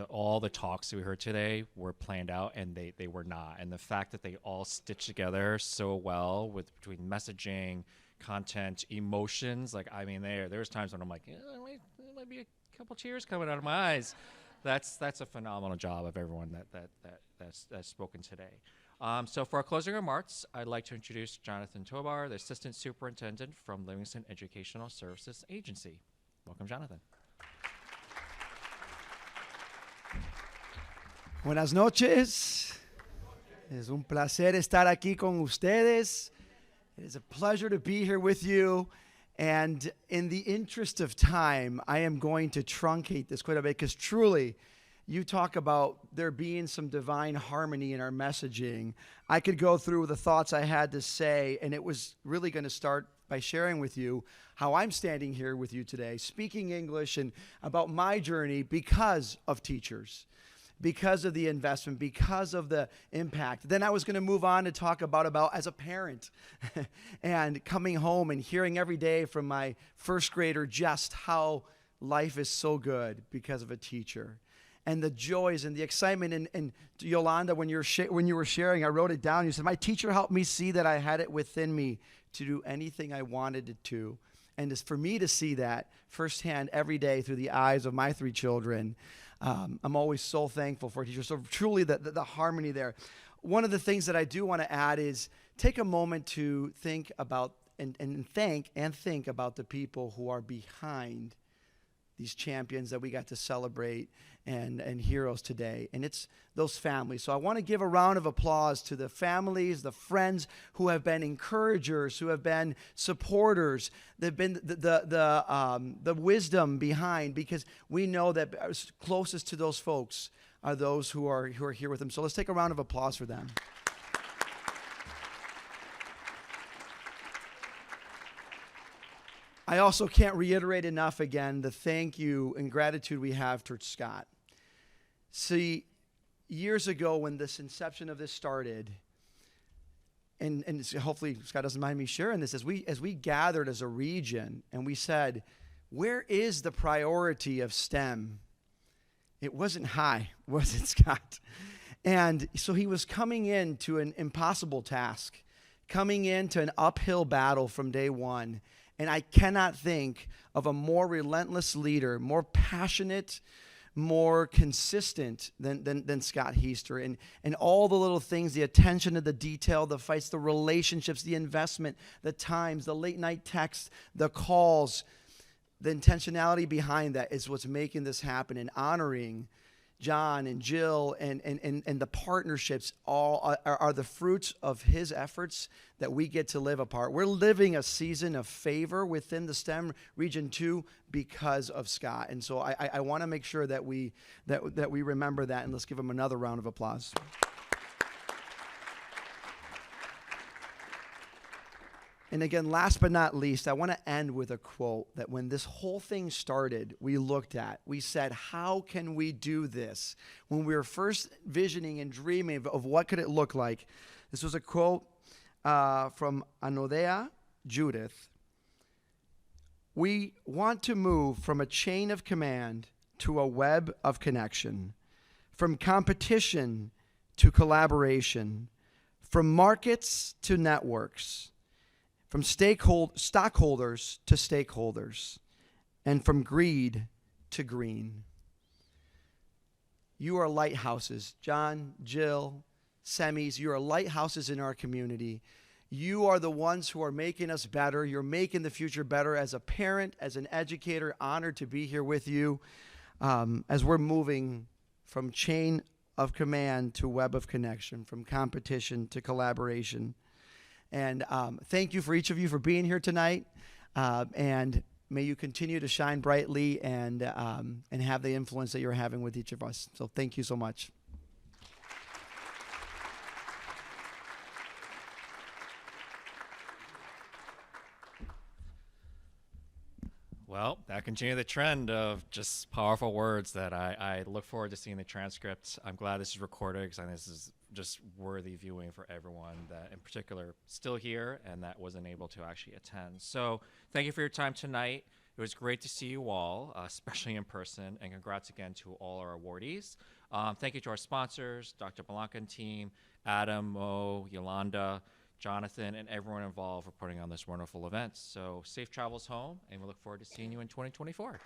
all the talks that we heard today were planned out, and they were not. And the fact that they all stitched together so well between messaging, content, emotions. Like, I mean, there's times when I'm like, there might be a couple tears coming out of my eyes. That's a phenomenal job of everyone that's spoken today. So for our closing remarks, I'd like to introduce Jonathan Tobar, the Assistant Superintendent from Livingston Educational Services Agency. Welcome, Jonathan. Buenas noches. Es un placer estar aquí con ustedes. It is a pleasure to be here with you. And in the interest of time, I am going to truncate this quite a bit because truly, you talk about there being some divine harmony in our messaging. I could go through the thoughts I had to say, and it was really going to start by sharing with you how I'm standing here with you today, speaking English and about my journey because of teachers, because of the investment, because of the impact. Then I was going to move on to talk about as a parent and coming home and hearing every day from my first grader just how life is so good because of a teacher. And the joys and the excitement. And Yolanda, when you were sharing, I wrote it down. You said, my teacher helped me see that I had it within me to do anything I wanted it to. And it's for me to see that firsthand every day through the eyes of my 3 children. I'm always so thankful for teachers. So truly the harmony there. One of the things that I do want to add is take a moment to think about and think about the people who are behind these champions that we got to celebrate and heroes today. And it's those families. So I want to give a round of applause to the families, the friends who have been encouragers, who have been supporters. They've been the wisdom behind, because we know that closest to those folks are those who are here with them. So let's take a round of applause for them. I also can't reiterate enough again the thank you and gratitude we have towards Scott. See, years ago when this inception of this started, and hopefully Scott doesn't mind me sharing this, as we gathered as a region and we said, where is the priority of STEM? It wasn't high, was it, Scott? And so he was coming into an impossible task, coming into an uphill battle from day one. And I cannot think of a more relentless leader, more passionate, more consistent than Scott Heister. And all the little things, the attention to the detail, the fights, the relationships, the investment, the times, the late night texts, the calls, the intentionality behind that is what's making this happen, and honoring John and Jill and the partnerships all are the fruits of his efforts that we get to live apart. We're living a season of favor within the STEM region too because of Scott. And so I want to make sure that we remember that, and let's give him another round of applause. And again, last but not least, I want to end with a quote that when this whole thing started, we looked at. We said, how can we do this? When we were first visioning and dreaming of what could it look like, this was a quote from Anodea Judith. We want to move from a chain of command to a web of connection, from competition to collaboration, from markets to networks, from stockholders to stakeholders, and from greed to green. You are lighthouses. John, Jill, Semis, you are lighthouses in our community. You are the ones who are making us better. You're making the future better. As a parent, as an educator, honored to be here with you as we're moving from chain of command to web of connection, from competition to collaboration. And thank you for each of you for being here tonight. And may you continue to shine brightly and have the influence that you're having with each of us. So thank you so much. Well, that continued the trend of just powerful words that I look forward to seeing the transcripts. I'm glad this is recorded because I think this is just worthy viewing for everyone that in particular still here and that wasn't able to actually attend. So thank you for your time tonight. It was great to see you all, especially in person, and congrats again to all our awardees. Thank you to our sponsors, Dr. Blanca and team, Adam, Mo, Yolanda, Jonathan, and everyone involved for putting on this wonderful event. So safe travels home, and we look forward to seeing you in 2024.